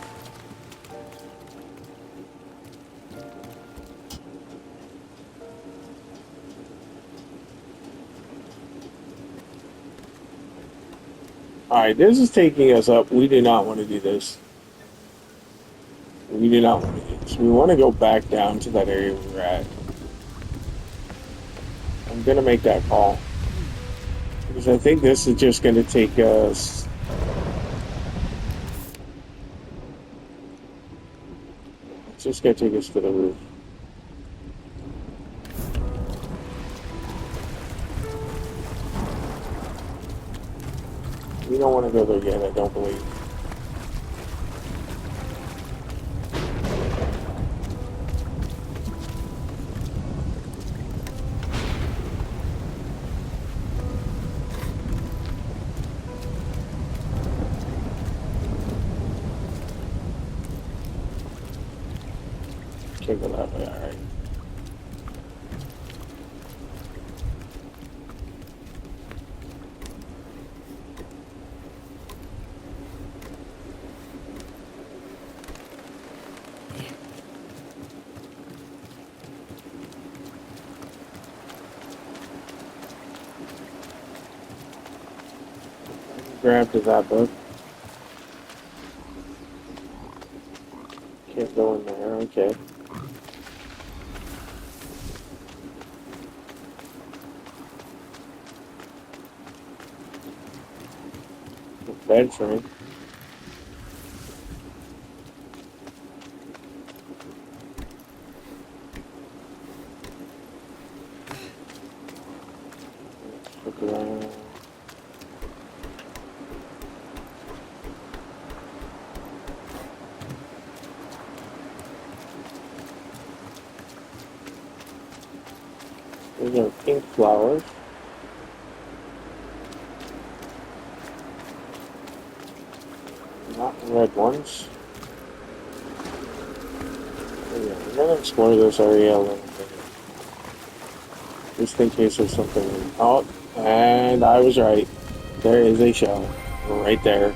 Alright, this is taking us up. We do not want to do this. We do not want to do this. We want to go back down to that area we were at. I'm going to make that call. Because I think this is just going to take us... It's just going to take us to the roof. We don't want to go there yet, I don't believe. Can't go that way, alright. Grabbed that book. Can't go in there, okay. Bed frame. Look around. These are pink flowers. Not red ones. Yeah, I'm gonna explore this area a little bit. Just in case there's something. Oh, and I was right. There is a shell. Right there.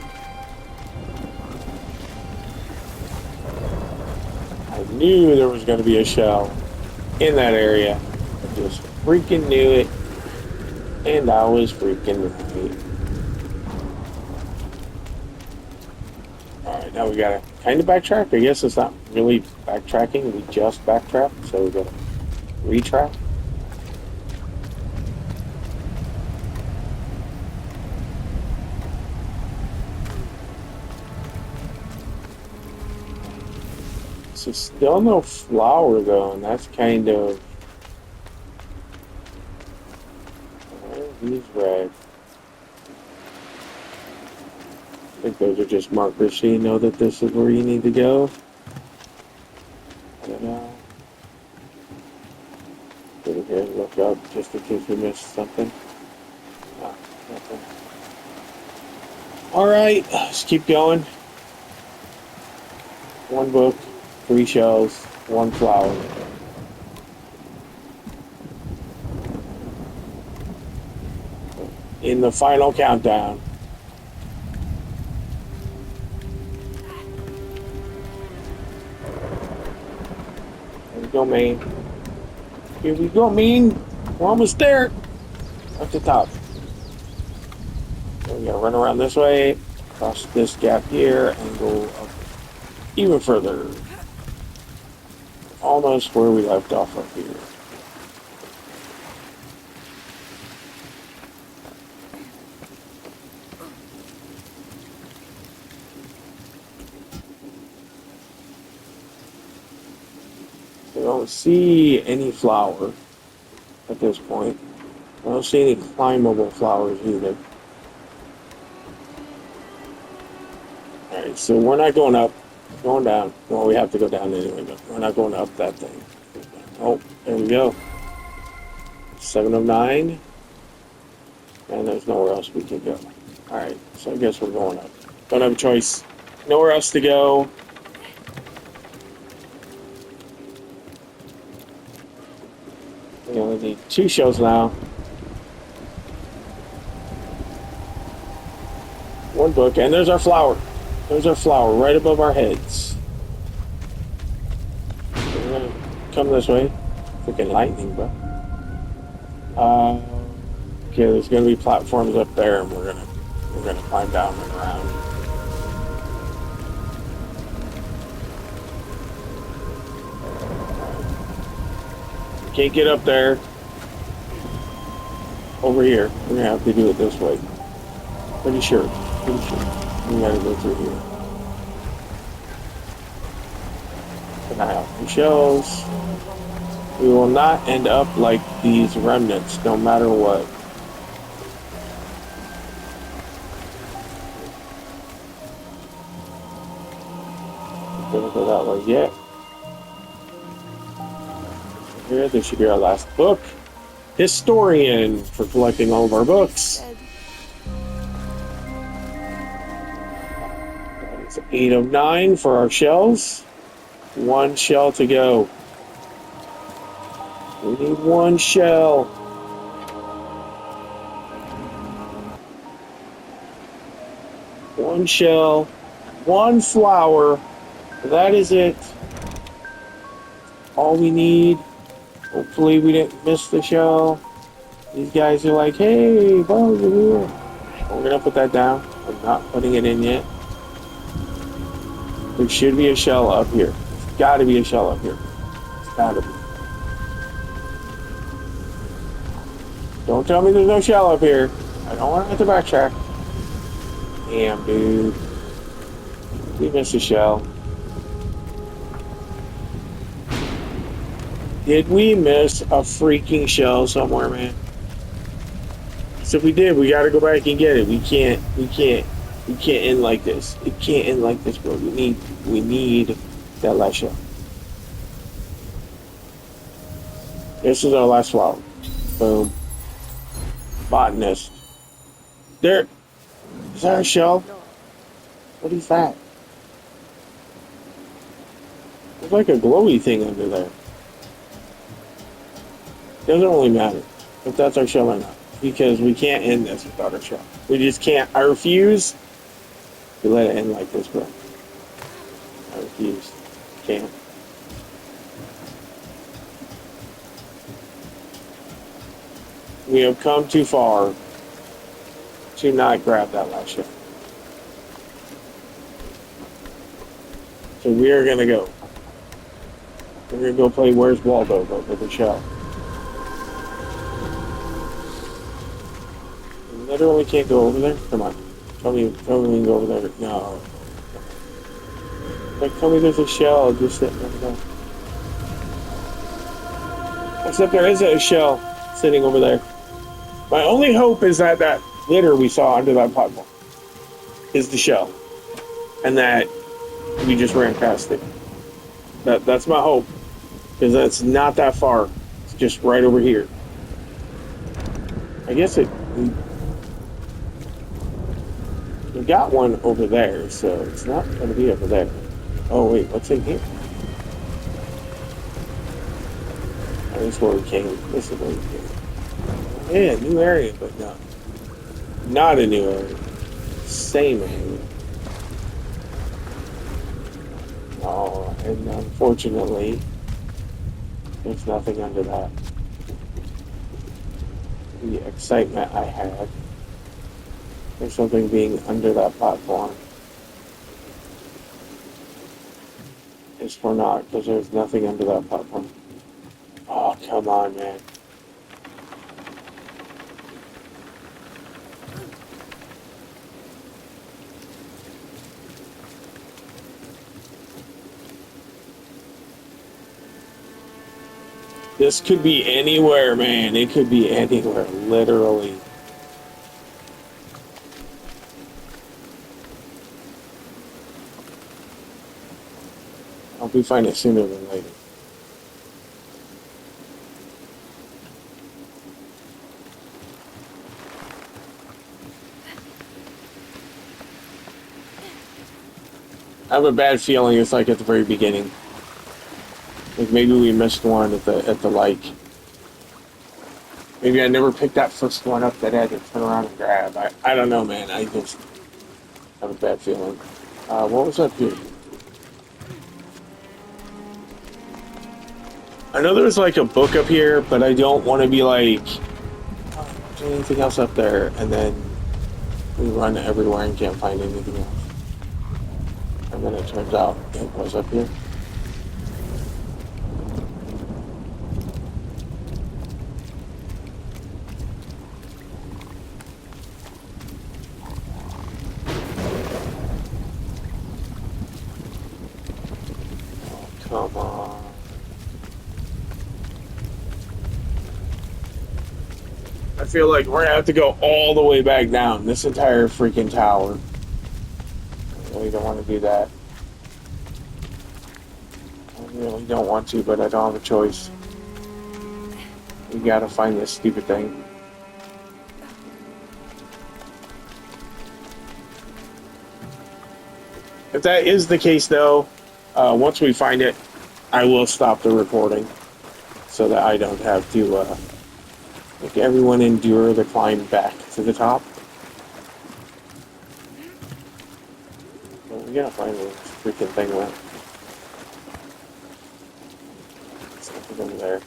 I knew there was going to be a shell in that area. I just freaking knew it. And I was freaking right. Alright, now we gotta kind of backtrack. I guess it's not really backtracking. We just backtracked, so we gotta retrack. So still no flower though, and that's kind of... He's red. I think those are just markers so you know that this is where you need to go. I don't know. Over here, look up just in case we missed something. No, nothing. Alright, let's keep going. One book, 3 shells, 1 flower. In the final countdown. Here we go, main. Here we go, main. We're almost there. At the top. So we gotta run around this way, cross this gap here, and go up even further. Almost where we left off up here. I don't see any flower at this point. I don't see any climbable flowers either. Alright, so we're not going up. We're going down. Well, we have to go down anyway, but we're not going up that thing. Oh, there we go. 7 of 9. And there's nowhere else we can go. Alright, so I guess we're going up. Don't have a choice. Nowhere else to go. We only need 2 shells now. 1 book, and there's our flower. There's our flower right above our heads. We're gonna come this way. Freaking lightning, bro. Okay, there's gonna be platforms up there, and we're gonna climb down and around. Can't get up there. Over here. We're gonna have to do it this way. Pretty sure. We gotta go through here. Keep an eye out for shells. We will not end up like these remnants, no matter what. Don't go that way yet. Here, this should be our last book. Historian, for collecting all of our books. It's 8 of 9 for our shells. 1 shell to go. We need 1 shell. One shell. 1 flower. That is it. All we need. Hopefully we didn't miss the shell. These guys are like, hey, bro, you're here. We're gonna put that down. I'm not putting it in yet. There should be a shell up here. There's got to be a shell up here. It's got to be. Don't tell me there's no shell up here. I don't want to have to backtrack. Damn, dude. We missed a shell. Did we miss a freaking shell somewhere, man? So if we did, we gotta go back and get it. We can't end like this. It can't end like this, bro. We need that last shell. This is our last flower. Boom. Botanist. There. Is that a shell? What is that? There's like a glowy thing under there. Doesn't really matter if that's our shell or not, because we can't end this without our shell. We just can't. I refuse to let it end like this, bro. I refuse. Can't. We have come too far to not grab that last shell. So we are gonna go. We're gonna go play Where's Waldo, but with a shell. We literally can't go over there. Come on, tell me we can go over there. No. Like, tell me there's a shell just sitting over there. Except there is a shell sitting over there. My only hope is that that litter we saw under that platform is the shell, and that we just ran past it. That's my hope, because that's not that far. It's just right over here. I guess we got one over there, so it's not going to be over there. Oh wait, what's in here? Oh, this is where we came. This is where we came. Yeah, new area, but no. Not a new area. Same area. Oh, and unfortunately, there's nothing under that. The excitement I had. There's something being under that platform. Is for naught, because there's nothing under that platform. Oh, come on, man. This could be anywhere, man. It could be anywhere, literally. I'll be finding it sooner than later. I have a bad feeling it's like at the very beginning. Like maybe we missed one at the like. Maybe I never picked that first one up that I had to turn around and grab. I don't know, man. I just have a bad feeling. What was up here? I know there's like a book up here, but I don't want to be like, oh, is there anything else up there? And then we run everywhere and can't find anything else. And then it turns out it was up here. Oh, come on. I feel like we're gonna have to go all the way back down this entire freaking tower. I really don't want to do that. I really don't want to, but I don't have a choice. We gotta find this stupid thing. If that is the case, though, once we find it, I will stop the recording so that I don't have to make everyone endure the climb back to the top. Well, we gotta find where this freaking thing went. Something over there.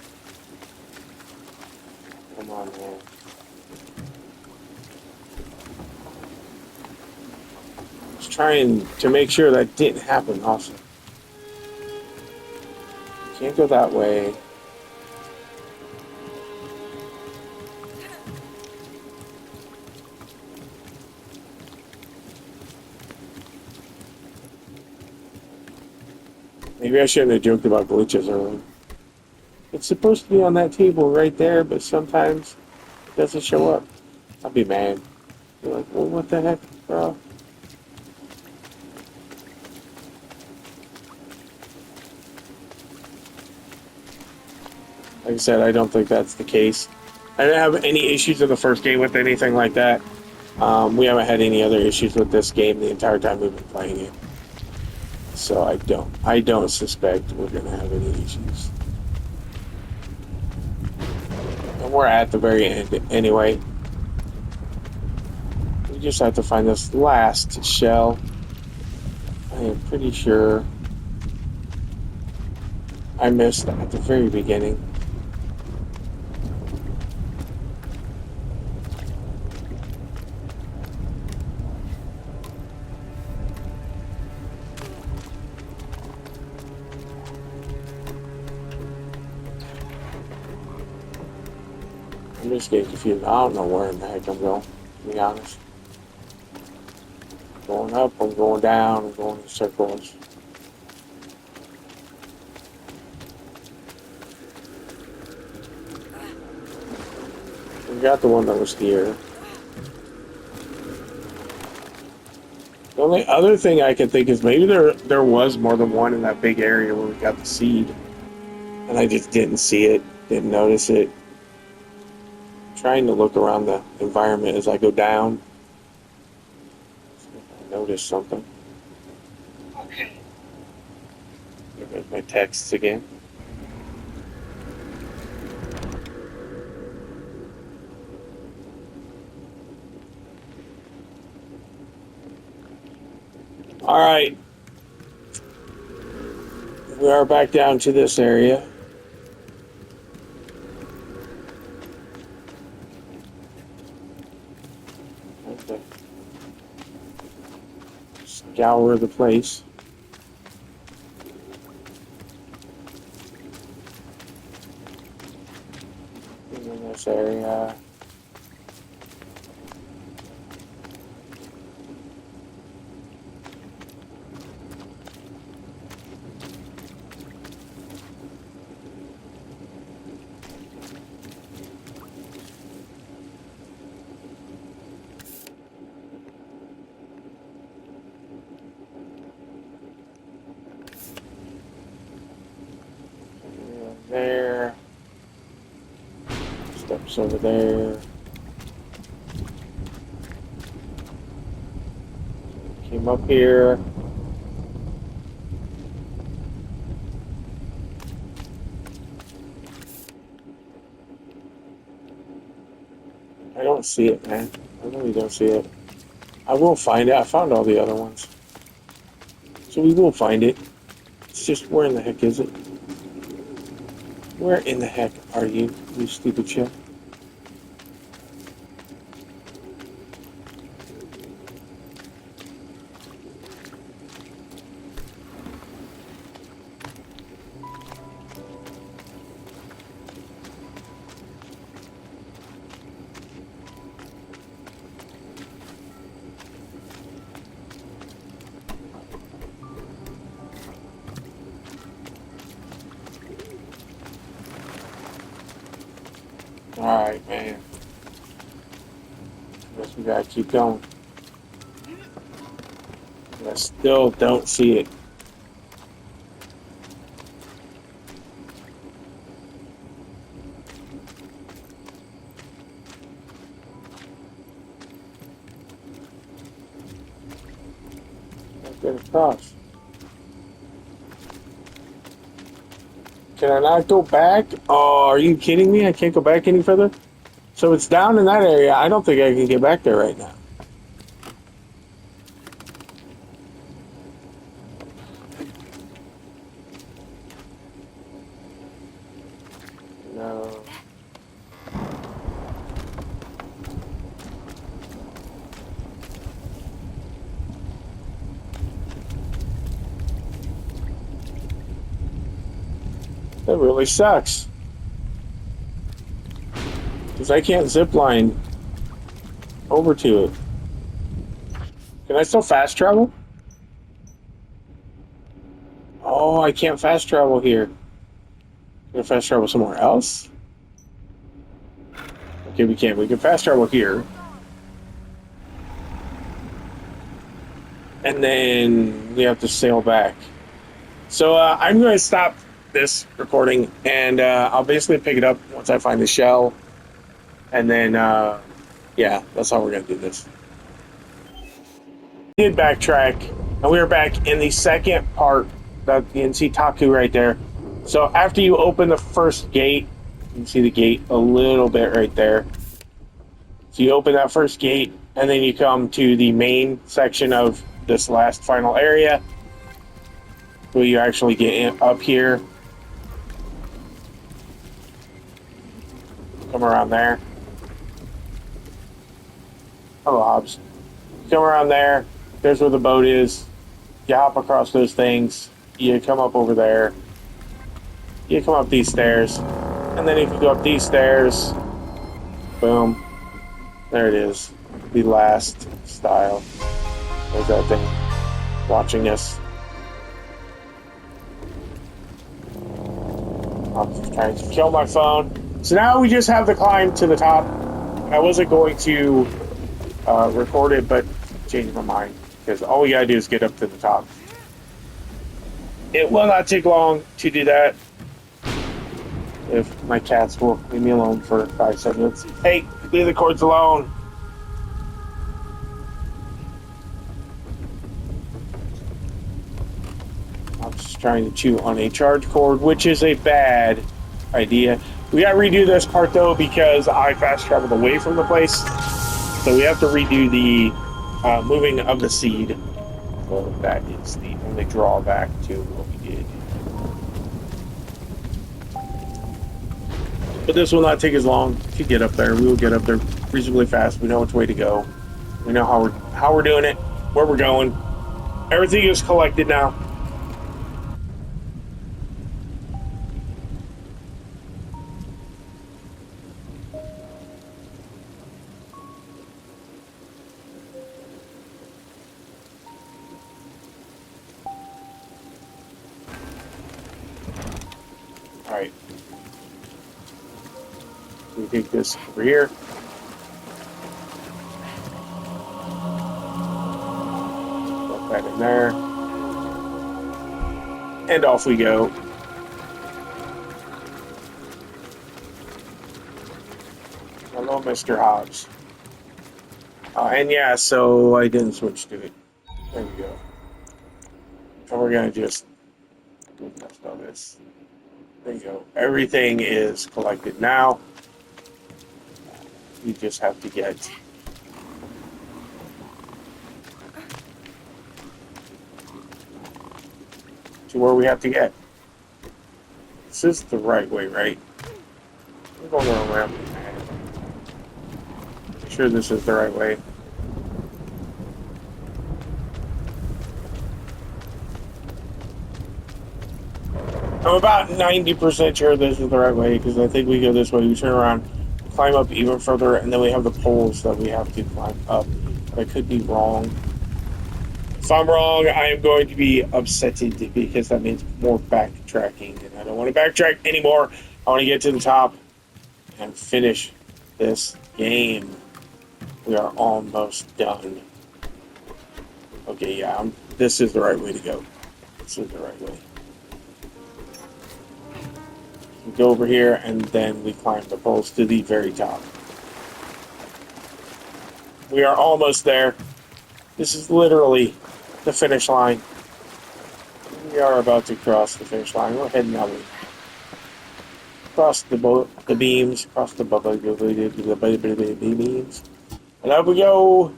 Come on, man. trying to make sure that didn't happen also. Can't go that way. Maybe I shouldn't have joked about glitches earlier. It's supposed to be on that table right there, but sometimes it doesn't show up. I'll be mad. You're like, well, what the heck, bro? Like I said, I don't think that's the case. I didn't have any issues in the first game with anything like that. We haven't had any other issues with this game the entire time we've been playing it. So I don't suspect we're gonna have any issues. And we're at the very end anyway. We just have to find this last shell. I am pretty sure I missed at the very beginning. I'm just getting confused. I don't know where in the heck I'm going, to be honest. I'm going up, I'm going down, I'm going in circles. We got the one that was here. The only other thing I can think is maybe there was more than one in that big area where we got the seed. And I just didn't see it, didn't notice it. Trying to look around the environment as I go down. I noticed something. Okay. There's my texts again. All right. We are back down to this area. Okay. Scour the place. In this area. There. Steps over there. Came up here. I don't see it, man. I really don't see it. I will find it. I found all the other ones. So we will find it. It's just, where in the heck is it? Where in the heck are you, you stupid shit? Alright, man. Guess we gotta keep going. I still don't see it. Can't get across. Can I not go back? Oh, are you kidding me? I can't go back any further? So it's down in that area. I don't think I can get back there right now. No. That really sucks. Because I can't zip line over to it. Can I still fast travel? Oh, I can't fast travel here. Can I fast travel somewhere else? Okay, we can. We can fast travel here. And then we have to sail back. So I'm going to stop this recording, and I'll basically pick it up once I find the shell. And then, yeah, that's how we're going to do this. We did backtrack, and we were back in the second part that you can see Taku right there. So after you open the first gate, you can see the gate a little bit right there. So you open that first gate, and then you come to the main section of this last final area, where you actually get in, up here. Come around there. Hello, Hobbs. Come around there. There's where the boat is. You hop across those things. You come up over there. You come up these stairs. And then if you go up these stairs, boom. There it is. The last style. There's that thing watching us. I'm just trying to kill my phone. So now we just have the climb to the top. I wasn't going to record it, but changed my mind. Because all we gotta do is get up to the top. It will not take long to do that. If my cats will leave me alone for 5 seconds. Hey, leave the cords alone. I'm just trying to chew on a charge cord, which is a bad idea. We gotta redo this part though because I fast traveled away from the place. So we have to redo the moving of the seed. So that is the only drawback to what we did. But this will not take as long to get up there. We will get up there reasonably fast. We know which way to go. We know how we're doing it, where we're going. Everything is collected now. All right. We take this over here. Put that in there. And off we go. Hello, Mr. Hobbs. And yeah, so I didn't switch to it. There we go. And we're going to just do all this. There you go. Everything is collected now. You just have to get to where we have to get. This is the right way, right? We're going around. I'm sure this is the right way. I'm about 90% sure this is the right way because I think we go this way. We turn around, climb up even further, and then we have the poles that we have to climb up. But I could be wrong. If I'm wrong, I am going to be upsetted because that means more backtracking, and I don't want to backtrack anymore. I want to get to the top and finish this game. We are almost done. Okay, yeah, this is the right way to go. This is the right way. We go over here, and then we climb the poles to the very top. We are almost there. This is literally the finish line. We are about to cross the finish line. We're heading that way. Cross the beams. Cross the beams. And up we go.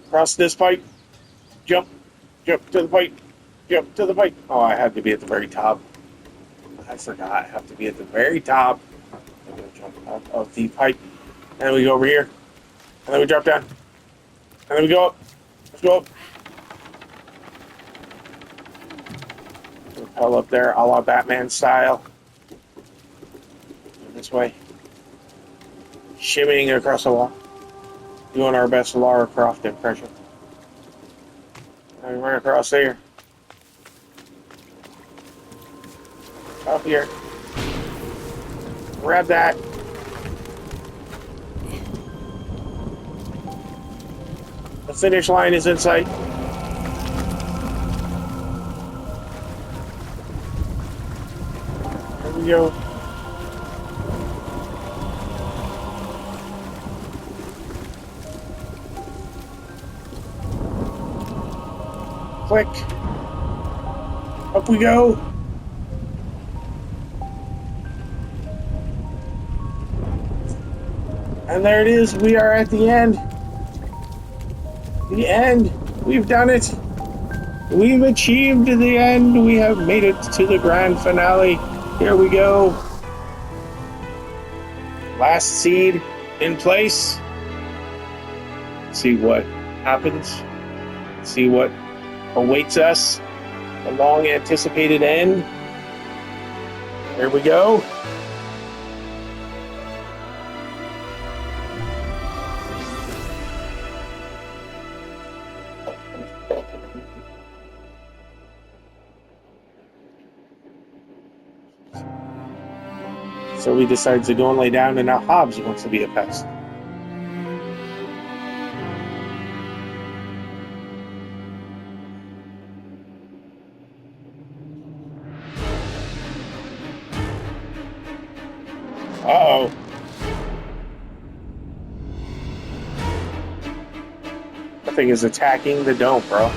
Cross this pipe. Jump. Jump to the pipe. Jump to the pipe. Oh, I have to be at the very top. I forgot. I have to be at the very top. I'm going to jump out of the pipe. And then we go over here. And then we drop down. And then we go up. Let's go up. All up there, a la Batman style. This way. Shimmying across the wall. Doing our best Lara Croft impression. And we run across there. Up here. Grab that. The finish line is in sight. There we go. Click. Up we go. And there it is. We are at the end. The end. We've done it. We've achieved the end. We have made it to the grand finale. Here we go. Last seed in place. See what happens. See what awaits us. The long anticipated end. Here we go. So we decide to go and lay down, and now Hobbs wants to be a pest. Uh-oh. That thing is attacking the dome, bro.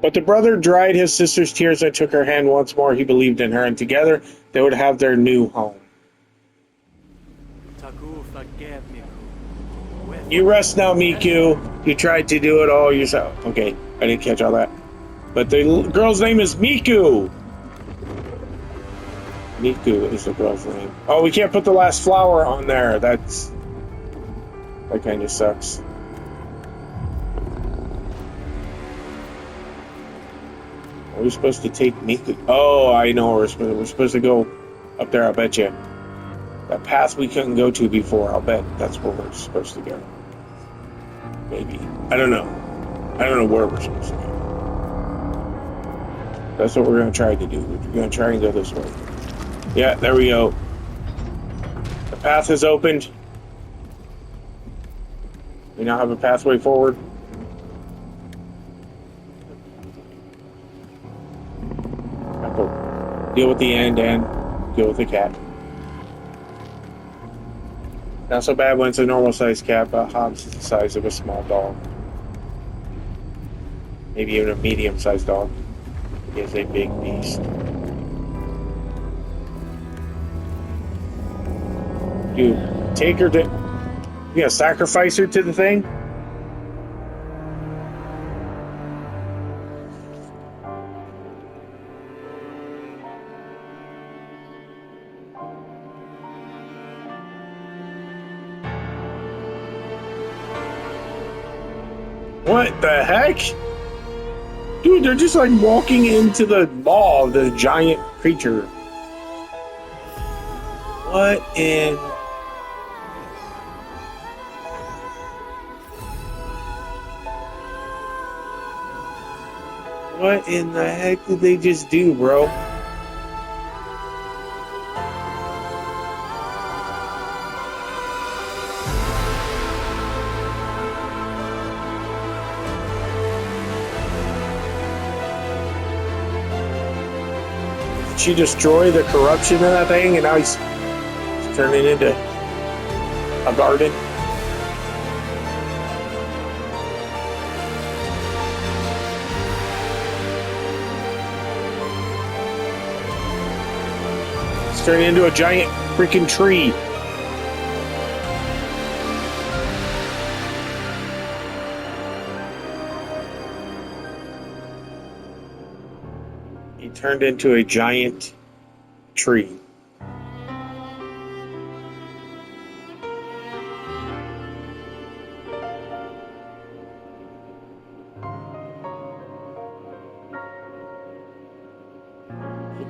But the brother dried his sister's tears and took her hand once more. He believed in her, and together they would have their new home. You rest now, Miku. You tried to do it all yourself. Okay, I didn't catch all that. But the girl's name is Miku. Miku is the girl's name. Oh, we can't put the last flower on there. That kind of sucks. Are we supposed to take Miku? Oh, I know we're supposed to go up there, I bet you. That path we couldn't go to before, I'll bet that's where we're supposed to go. Maybe. I don't know. I don't know where we're supposed to go. That's what we're going to try to do. We're going to try and go this way. Yeah, there we go. The path is opened. We now have a pathway forward. Deal with the end and deal with the cat. Not so bad when it's a normal sized cat, but Hobbs is the size of a small dog. Maybe even a medium sized dog. He is a big beast. Dude, take her to... You gonna sacrifice her to the thing? What the heck? Dude, they're just like walking into the maw of the giant creature. What in... What in the heck did they just do, bro? She destroy the corruption in that thing, and now he's turning into a garden. turning into a giant freaking tree. He turned into a giant tree.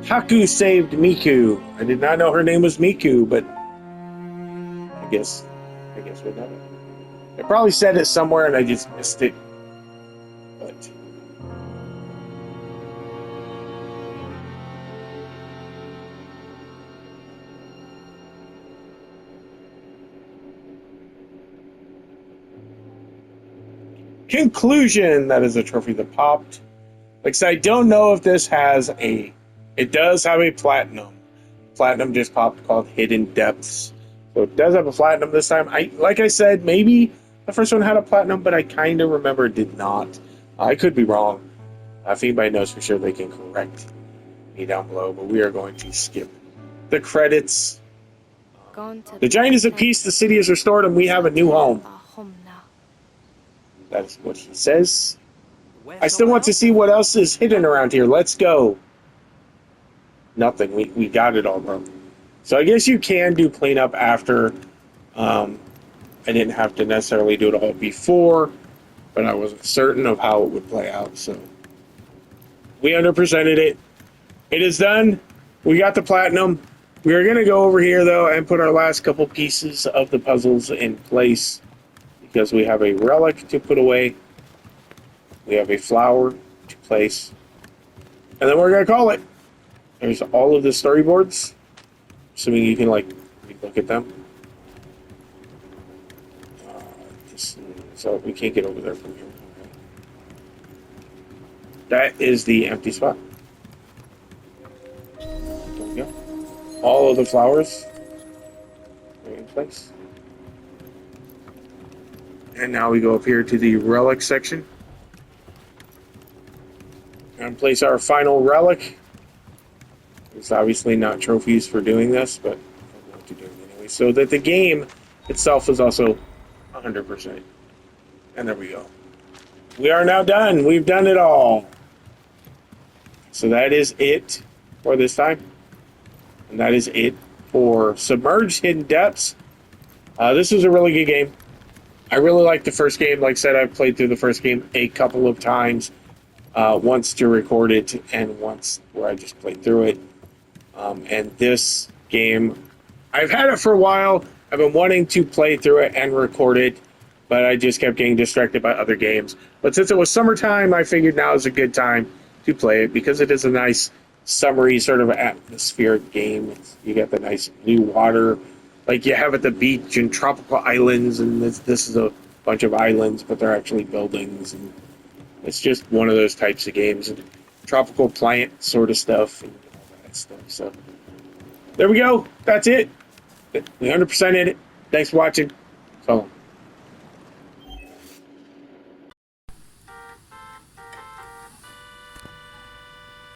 Haku saved Miku. I did not know her name was Miku, but I guess we know it. They probably said it somewhere and I just missed it. But conclusion, that is a trophy that popped. Like I said, I don't know if this has a... It does have a platinum. Platinum just popped called Hidden Depths. So it does have a platinum this time. Like I said, maybe the first one had a platinum, but I kind of remember it did not. I could be wrong. If anybody knows for sure, they can correct me down below. But we are going to skip the credits. The giant is at peace. The city is restored, and we have a new home. That's what he says. I still want to see what else is hidden around here. Let's go. Nothing. We got it all, bro. So I guess you can do cleanup after. I didn't have to necessarily do it all before, but I wasn't certain of how it would play out. So we 100%ed it. It is done. We got the platinum. We are going to go over here, though, and put our last couple pieces of the puzzles in place because we have a relic to put away. We have a flower to place. And then we're going to call it. There's all of the storyboards, assuming you can, like, look at them. So we can't get over there from here. That is the empty spot. There we go. All of the flowers are in place. And now we go up here to the relic section. And place our final relic. It's obviously not trophies for doing this, but I'm going to do it anyway. So that the game itself is also 100%. And there we go. We are now done. We've done it all. So that is it for this time. And that is it for Submerged Hidden Depths. This was a really good game. I really liked the first game. Like I said, I've played through the first game a couple of times. Once to record it and once where I just played through it. And this game, I've had it for a while. I've been wanting to play through it and record it, but I just kept getting distracted by other games. But since it was summertime, I figured now is a good time to play it because it is a nice summery sort of atmospheric game. You got the nice blue water like you have at the beach and tropical islands, and this is a bunch of islands, but they're actually buildings, and it's just one of those types of games, and tropical plant sort of stuff and all that stuff. So there we go. That's it. We 100%ed it. Thanks for watching.